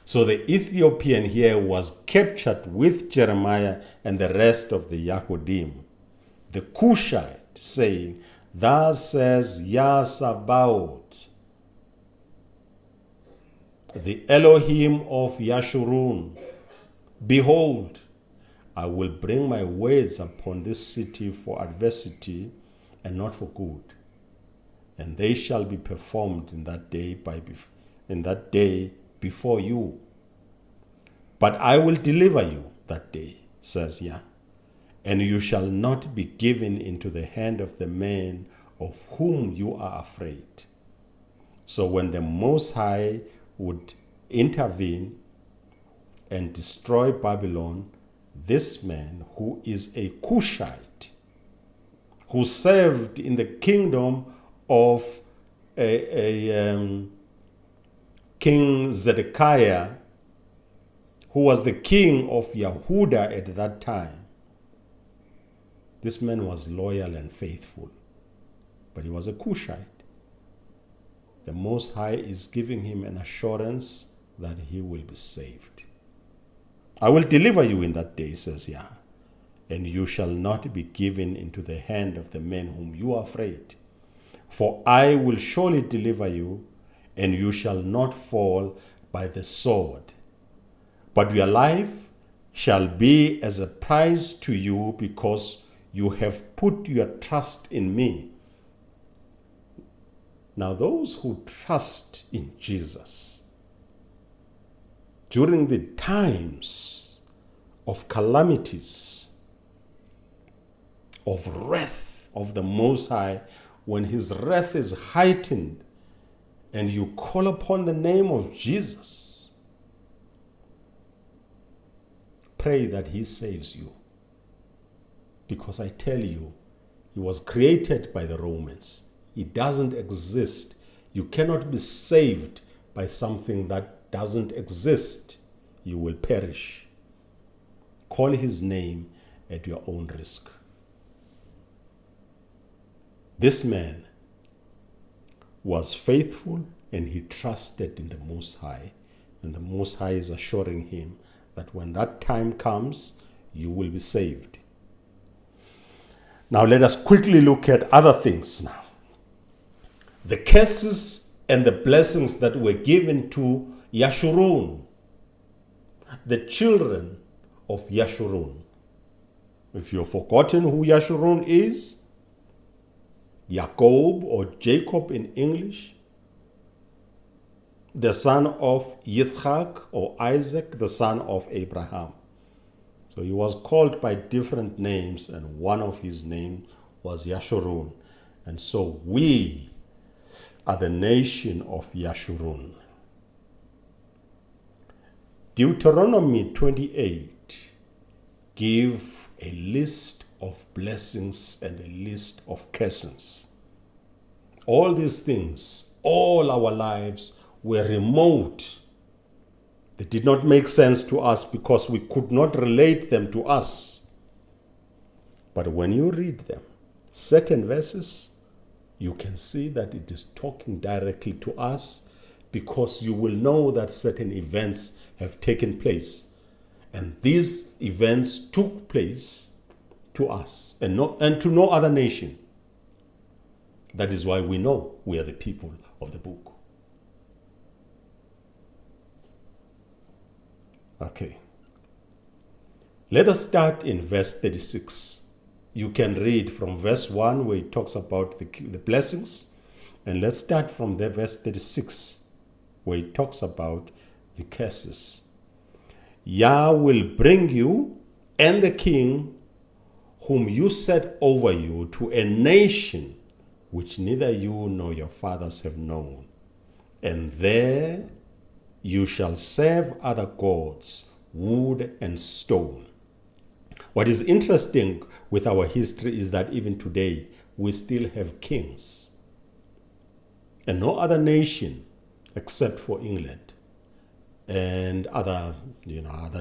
So the Ethiopian here was captured with Jeremiah and the rest of the Yahudim, the Cushite, saying, "Thus says Yah Sabaoth, the Elohim of Yashurun, behold, I will bring my words upon this city for adversity and not for good, and they shall be performed in that day before you. But I will deliver you that day, says Yah, and you shall not be given into the hand of the man of whom you are afraid." So when the Most High would intervene and destroy Babylon, this man, who is a Cushite, who served in the kingdom of King Zedekiah, who was the king of Yehuda at that time, this man was loyal and faithful, but he was a Cushite. The Most High is giving him an assurance that he will be saved. "I will deliver you in that day, says Yah, and you shall not be given into the hand of the men whom you are afraid. For I will surely deliver you, and you shall not fall by the sword. But your life shall be as a prize to you, because you have put your trust in me." Now, those who trust in Jesus during the times of calamities, of wrath of the Most High, when his wrath is heightened and you call upon the name of Jesus, pray that he saves you. Because I tell you, he was created by the Romans. He doesn't exist. You cannot be saved by something that doesn't exist. You will perish. Call his name at your own risk. This man was faithful and he trusted in the Most High. And the Most High is assuring him that when that time comes, you will be saved. Now let us quickly look at other things now. The curses and the blessings that were given to Yashurun, the children of Yashurun. If you've forgotten who Yashurun is, Jacob or Jacob in English, the son of Yitzchak or Isaac, the son of Abraham. So he was called by different names, and one of his names was Yashurun. And so we are the nation of Yashurun. Deuteronomy 28, give a list of blessings and a list of curses. All these things, all our lives were remote. They did not make sense to us because we could not relate them to us. But when you read them, certain verses, you can see that it is talking directly to us, because you will know that certain events have taken place. And these events took place to us and to no other nation. That is why we know we are the people of the book. Okay. Let us start in verse 36. You can read from verse 1 where it talks about the blessings. And let's start from the verse 36 where it talks about the curses. Yah will bring you and the king whom you set over you to a nation which neither you nor your fathers have known. And there you shall serve other gods, wood and stone. What is interesting with our history is that even today we still have kings. And no other nation except for England and other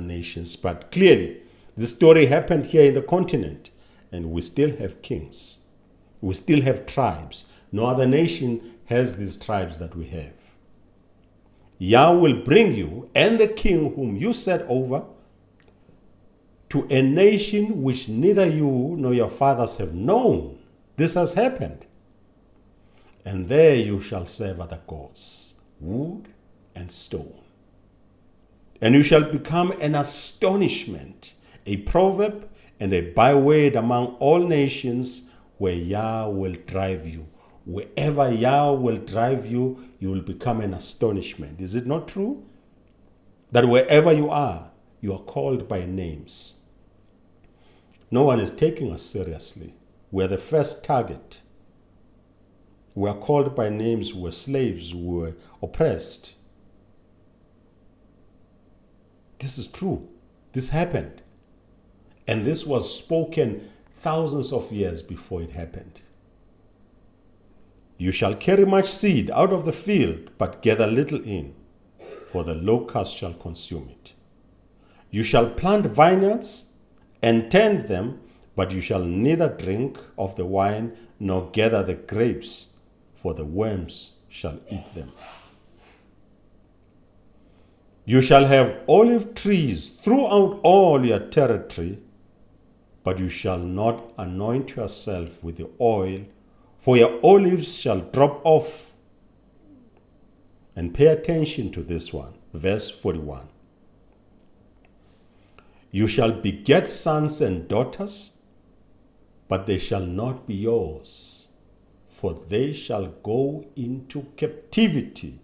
nations. But clearly, this story happened here in the continent, and we still have kings. We still have tribes. No other nation has these tribes that we have. Yah will bring you and the king whom you set over to a nation which neither you nor your fathers have known. This has happened. And there you shall serve other gods, wood and stone. And you shall become an astonishment, a proverb and a byword among all nations where Yah will drive you. Wherever Yah will drive you, you will become an astonishment. Is it not true? That wherever you are called by names. No one is taking us seriously. We're the first target. We are called by names. We were slaves. We were oppressed. This is true. This happened. And this was spoken thousands of years before it happened. You shall carry much seed out of the field, but gather little in, for the locust shall consume it. You shall plant vineyards and tend them, but you shall neither drink of the wine nor gather the grapes, for the worms shall eat them. You shall have olive trees throughout all your territory, but you shall not anoint yourself with the oil, for your olives shall drop off. And pay attention to this one, verse 41. You shall beget sons and daughters, but they shall not be yours, for they shall go into captivity.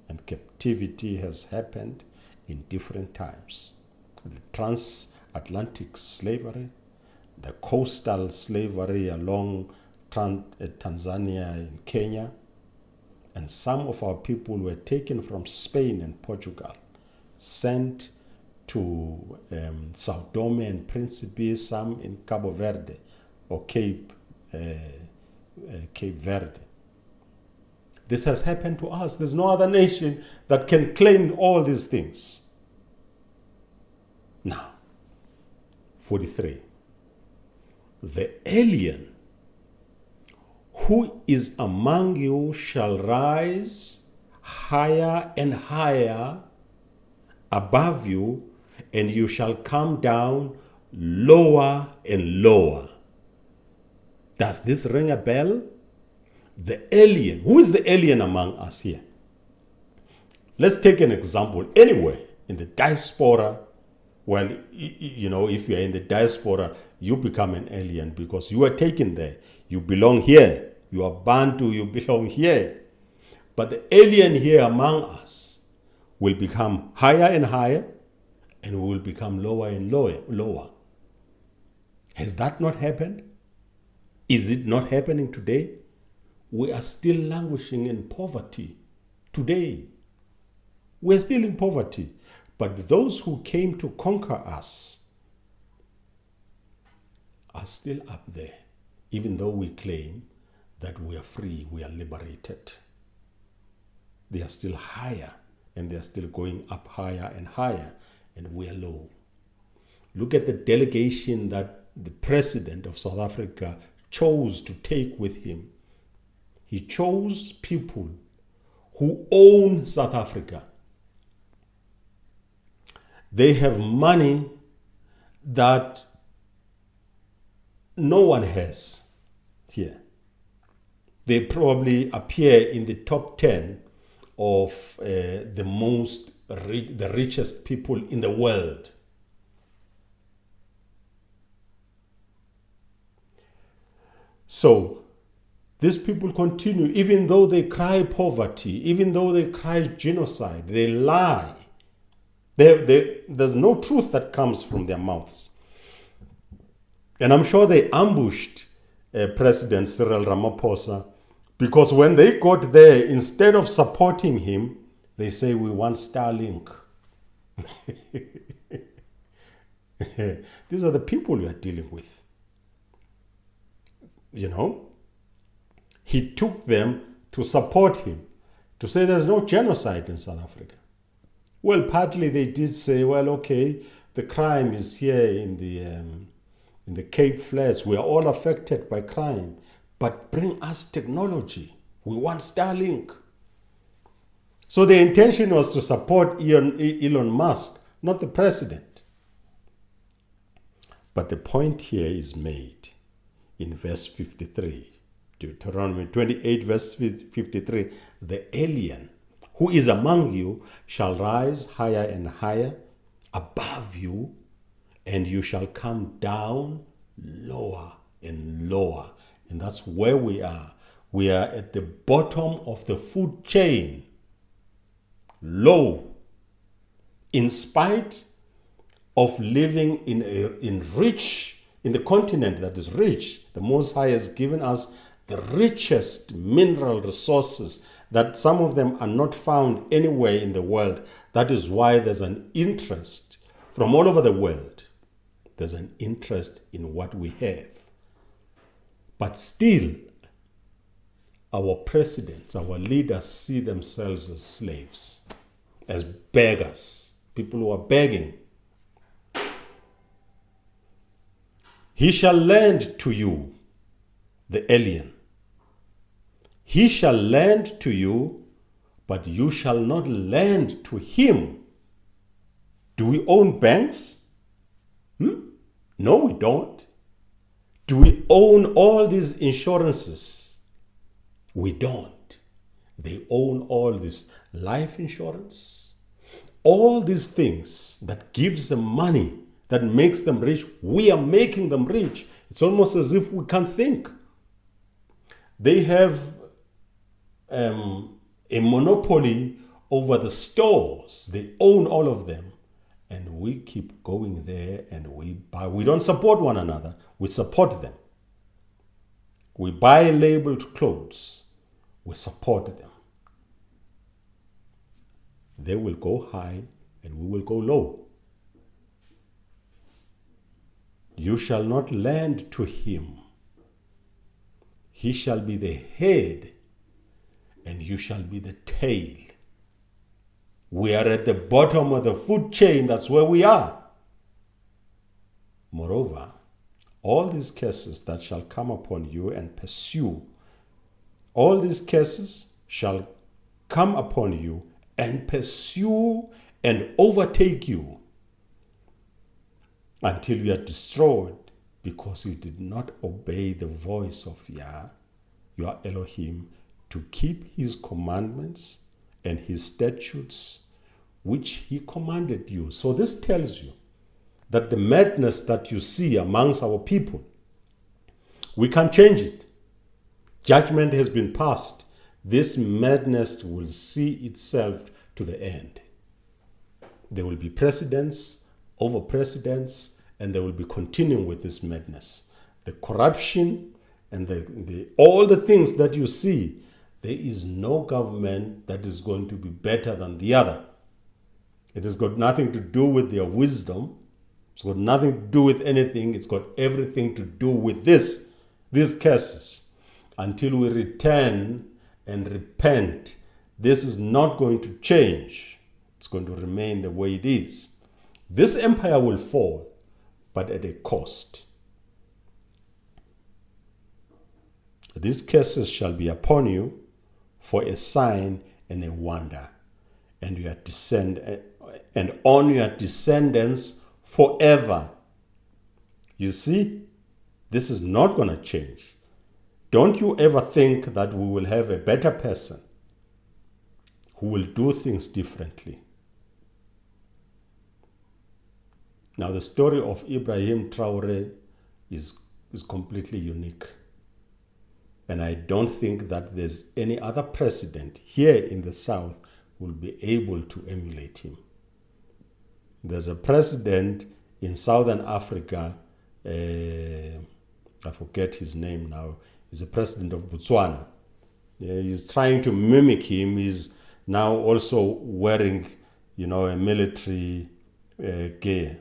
And captivity has happened in different times. The transatlantic slavery, the coastal slavery along Tanzania and Kenya, and some of our people were taken from Spain and Portugal, sent to Sao Tome and Principe, some in Cabo Verde or Cape Verde. This has happened to us. There's no other nation that can claim all these things. Now, 43. The alien who is among you shall rise higher and higher above you, and you shall come down lower and lower. Does this ring a bell? The alien. Who is the alien among us here? Let's take an example. Anywhere in the diaspora, well, if you are in the diaspora, you become an alien because you are taken there. You belong here. You are Bantu, you belong here. But the alien here among us will become higher and higher, and we will become lower and lower. Has that not happened? Is it not happening today? We are still languishing in poverty today. We're still in poverty. But those who came to conquer us, are still up there, even though we claim that we are free, we are liberated. They are still higher, and they are still going up higher and higher, and we are low. Look at the delegation that the president of South Africa chose to take with him. He chose people who own South Africa. They have money that no one has here. They probably appear in the top 10 of the richest people in the world. So, these people continue, even though they cry poverty, even though they cry genocide, they lie. There's no truth that comes from their mouths. And I'm sure they ambushed President Cyril Ramaphosa, because when they got there, instead of supporting him, they say, we want Starlink. These are the people we are dealing with. You know? He took them to support him, to say there's no genocide in South Africa. Well, partly they did say, well, okay, the crime is here in the Cape Flats. We are all affected by crime. But bring us technology. We want Starlink. So the intention was to support Elon Musk, not the president. But the point here is made in verse 53. Deuteronomy 28, verse 53. The alien who is among you shall rise higher and higher above you, and you shall come down lower and lower. And that's where we are. We are at the bottom of the food chain. Low. In spite of living in the continent that is rich, the Most High has given us the richest mineral resources that some of them are not found anywhere in the world. That is why there's an interest from all over the world. There's an interest in what we have. But still, our presidents, our leaders see themselves as slaves, as beggars, people who are begging. He shall lend to you, the alien. He shall lend to you, but you shall not lend to him. Do we own banks? No, we don't. Do we own all these insurances? We don't. They own all this life insurance, all these things that gives them money, that makes them rich. We are making them rich. It's almost as if we can't think. They have a monopoly over the stores. They own all of them. And we keep going there and we buy. We don't support one another. We support them. We buy labeled clothes. We support them. They will go high and we will go low. You shall not lend to him. He shall be the head and you shall be the tail. We are at the bottom of the food chain. That's where we are. Moreover, all these curses that shall come upon you and pursue, all these curses shall come upon you and pursue and overtake you until you are destroyed, because you did not obey the voice of Yah, your Elohim, to keep his commandments and his statutes, which he commanded you. So this tells you that the madness that you see amongst our people, we can't change it. Judgment has been passed. This madness will see itself to the end. There will be presidents over presidents, and they will be continuing with this madness. The corruption and all the things that you see, there is no government that is going to be better than the other. It has got nothing to do with their wisdom. It's got nothing to do with anything. It's got everything to do with these curses. Until we return and repent, this is not going to change. It's going to remain the way it is. This empire will fall, but at a cost. These curses shall be upon you for a sign and a wonder, and on your descendants forever. You see, this is not going to change. Don't you ever think that we will have a better person who will do things differently. Now, the story of Ibrahim Traore is completely unique. And I don't think that there's any other president here in the South who will be able to emulate him. There's a president in Southern Africa, I forget his name now, he's the president of Botswana. He's trying to mimic him. He's now also wearing, a military gear.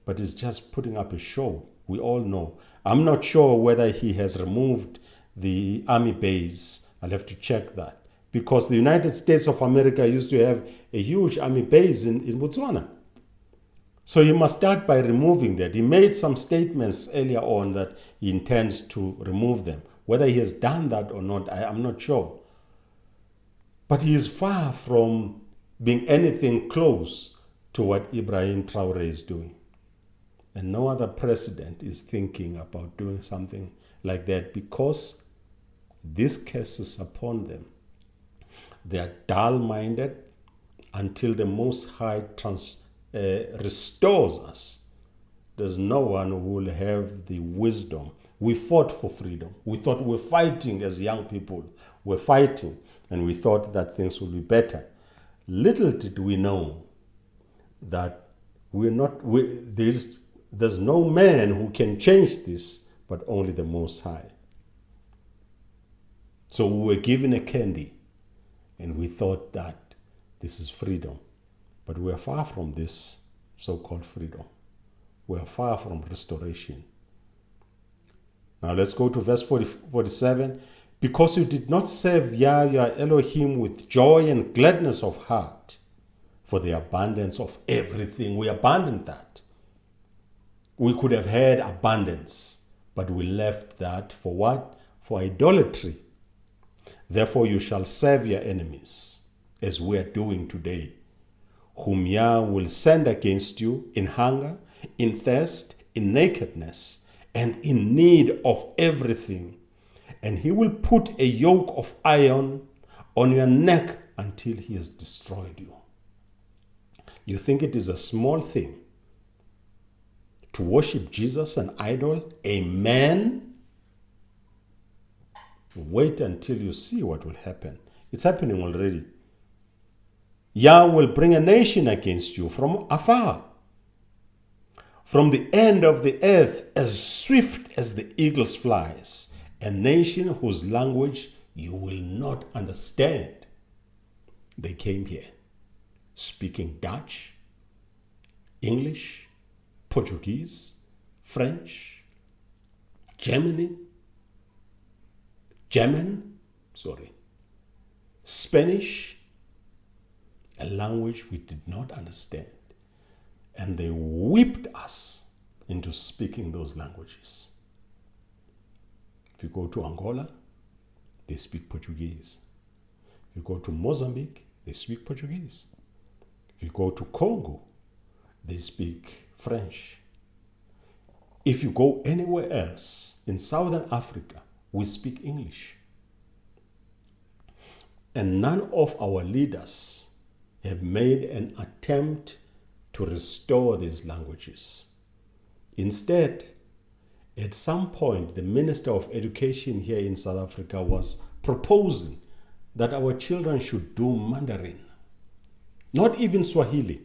But he's just putting up a show. We all know. I'm not sure whether he has removed the army base. I'll have to check that. Because the United States of America used to have a huge army base in Botswana. So he must start by removing that. He made some statements earlier on that he intends to remove them. Whether he has done that or not, I'm not sure. But he is far from being anything close to what Ibrahim Traore is doing. And no other president is thinking about doing something like that because these curses upon them. They are dull-minded until the Most High restores us. There's no one who will have the wisdom. We fought for freedom. We thought we're fighting as young people. We're fighting, and we thought that things would be better. Little did we know that there's no man who can change this, but only the Most High. So we were given a candy, and we thought that this is freedom. But we are far from this so-called freedom. We are far from restoration. Now let's go to verse 47. Because you did not serve Yah, your Elohim, with joy and gladness of heart, for the abundance of everything. We abandoned that. We could have had abundance, but we left that for what? For idolatry. Therefore you shall serve your enemies, as we are doing today, whom Yah will send against you in hunger, in thirst, in nakedness, and in need of everything. And he will put a yoke of iron on your neck until he has destroyed you. You think it is a small thing to worship Jesus, an idol, a man? Wait until you see what will happen. It's happening already. Yah will bring a nation against you from afar, from the end of the earth, as swift as the eagle's flies, a nation whose language you will not understand. They came here speaking Dutch, English, Portuguese, French, German, Spanish, a language we did not understand. And they whipped us into speaking those languages. If you go to Angola, they speak Portuguese. If you go to Mozambique, they speak Portuguese. If you go to Congo, they speak French. If you go anywhere else in Southern Africa, we speak English. And none of our leaders have made an attempt to restore these languages. Instead, at some point, the Minister of Education here in South Africa was proposing that our children should do Mandarin, not even Swahili.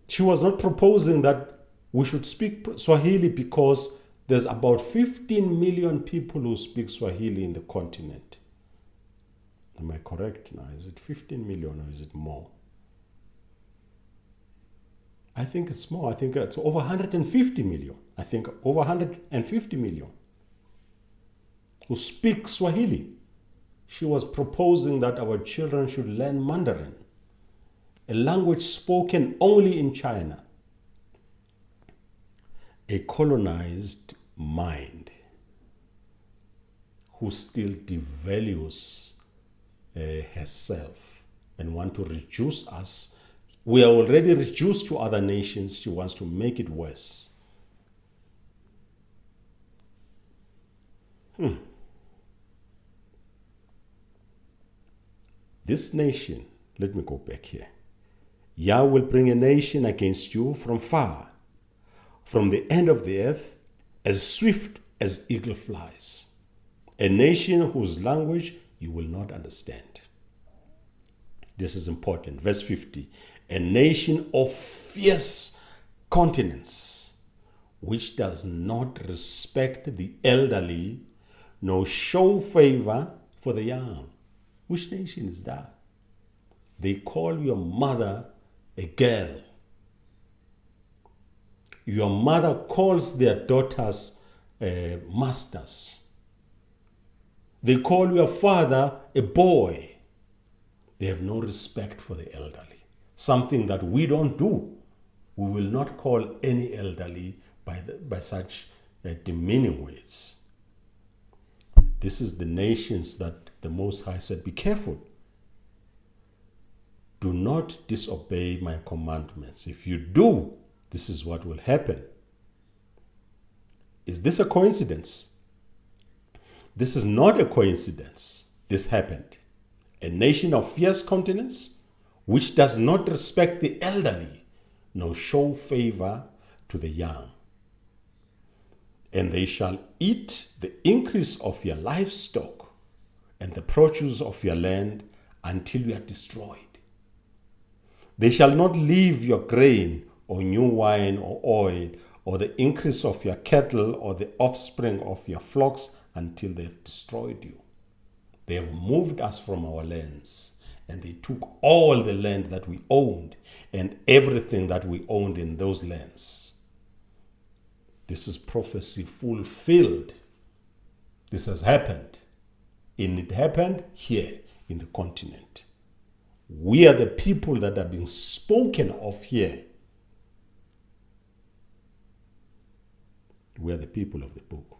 She was not proposing that we should speak Swahili because there's about 15 million people who speak Swahili in the continent. Am I correct now? Is it 15 million or is it more? I think it's more. I think it's over 150 million. I think over 150 million who speak Swahili. She was proposing that our children should learn Mandarin, a language spoken only in China. A colonized mind who still devalues herself and want to reduce us. We are already reduced to other nations. She wants to make it worse. This nation, let me go back here. Yah will bring a nation against you from far, from the end of the earth, as swift as eagle flies. A nation whose language you will not understand. This is important. Verse 50. A nation of fierce countenance, which does not respect the elderly, nor show favor for the young. Which nation is that? They call your mother a girl. Your mother calls their daughters masters. They call your father a boy. They have no respect for the elderly. Something that we don't do. We will not call any elderly by such demeaning words. This is the nations that the Most High said, be careful. Do not disobey my commandments. If you do, this is what will happen. Is this a coincidence? This is not a coincidence. This happened. A nation of fierce countenance, which does not respect the elderly, nor show favor to the young. And they shall eat the increase of your livestock and the produce of your land until you are destroyed. They shall not leave your grain or new wine or oil or the increase of your cattle or the offspring of your flocks until they have destroyed you. They have moved us from our lands, and they took all the land that we owned and everything that we owned in those lands. This is prophecy fulfilled. This has happened. And it happened here in the continent. We are the people that are being spoken of here. We are the people of the book.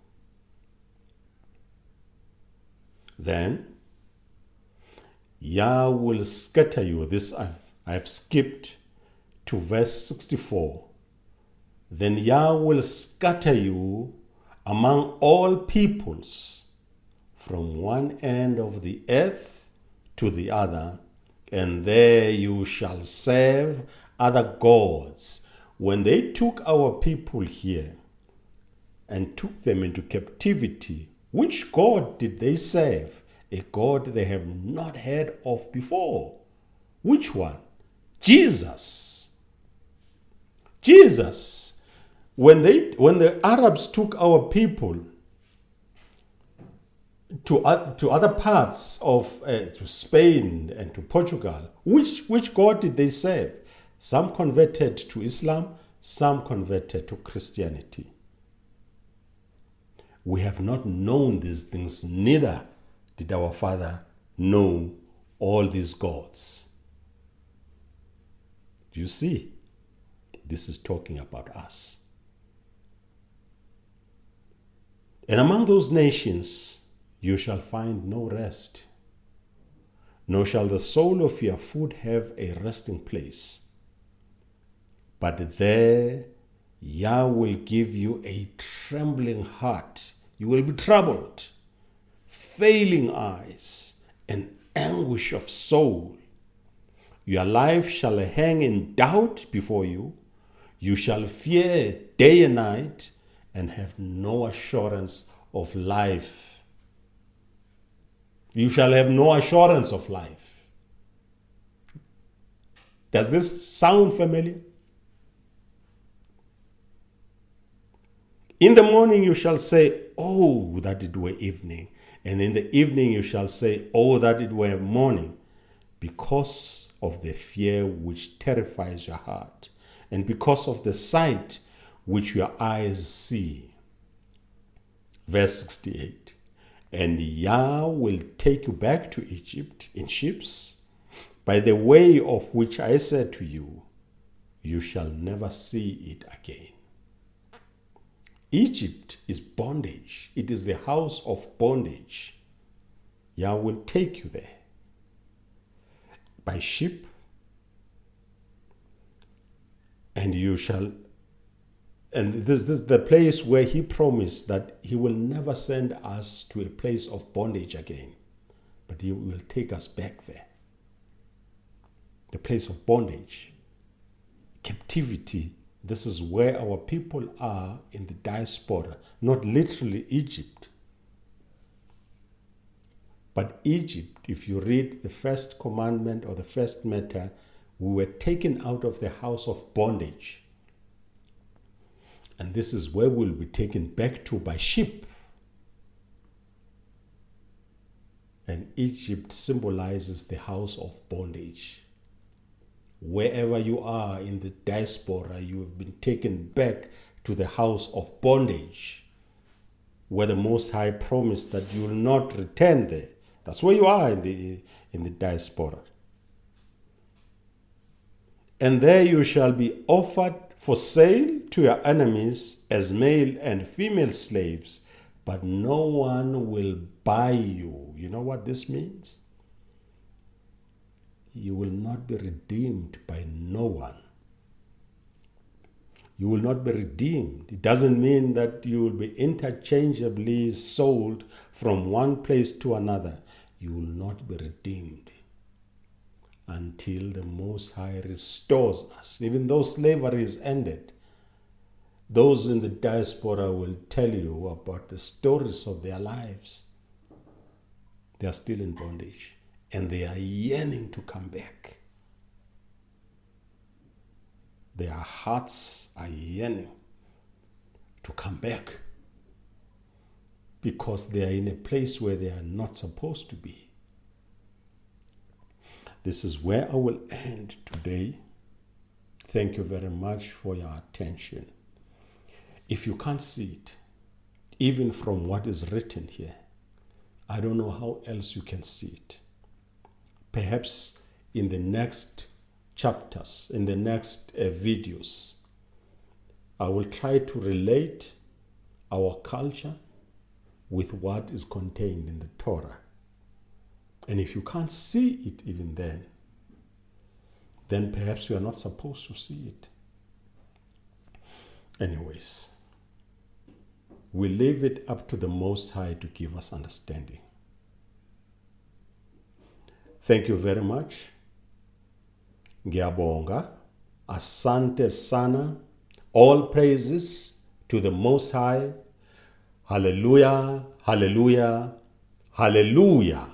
Then Yah will scatter you. This I've skipped to verse 64. Then Yah will scatter you among all peoples from one end of the earth to the other, and there you shall serve other gods. When they took our people here and took them into captivity, which God did they serve? A God they have not heard of before. Which one? Jesus. Jesus. When the Arabs took our people to other parts of to Spain and to Portugal, which God did they serve? Some converted to Islam, some converted to Christianity. We have not known these things, neither did our father know all these gods. Do you see? This is talking about us. And among those nations you shall find no rest, nor shall the sole of your foot have a resting place. But there Yah will give you a trembling heart. You will be troubled, failing eyes, and anguish of soul. Your life shall hang in doubt before you. You shall fear day and night and have no assurance of life. You shall have no assurance of life. Does this sound familiar? In the morning you shall say, oh, that it were evening. And in the evening you shall say, oh, that it were morning, because of the fear which terrifies your heart. and because of the sight which your eyes see. Verse 68. And Yah will take you back to Egypt in ships, by the way of which I said to you, you shall never see it again. Egypt is bondage. It is the house of bondage. Yah will take you there by ship, and you shall, and this is the place where he promised that he will never send us to a place of bondage again, but he will take us back there. The place of bondage, captivity. This is where our people are in the diaspora, not literally Egypt. But Egypt, if you read the first commandment or the first matter, we were taken out of the house of bondage. And this is where we'll be taken back to by ship. And Egypt symbolizes the house of bondage. Wherever you are in the diaspora, you have been taken back to the house of bondage, where the Most High promised that you will not return there. That's where you are in the diaspora. And there you shall be offered for sale to your enemies as male and female slaves, but no one will buy you. You know what this means? You will not be redeemed by no one. You will not be redeemed. It doesn't mean that you will be interchangeably sold from one place to another. You will not be redeemed until the Most High restores us. Even though slavery is ended, those in the diaspora will tell you about the stories of their lives. They are still in bondage, and they are yearning to come back. Their hearts are yearning to come back because they are in a place where they are not supposed to be. This is where I will end today. Thank you very much for your attention. If you can't see it, even from what is written here, I don't know how else you can see it. Perhaps in the next chapters, in the next videos, I will try to relate our culture with what is contained in the Torah. And if you can't see it even then perhaps you are not supposed to see it. Anyways, we leave it up to the Most High to give us understanding. Thank you very much. Ngiyabonga. Asante sana. All praises to the Most High. Hallelujah, hallelujah, hallelujah.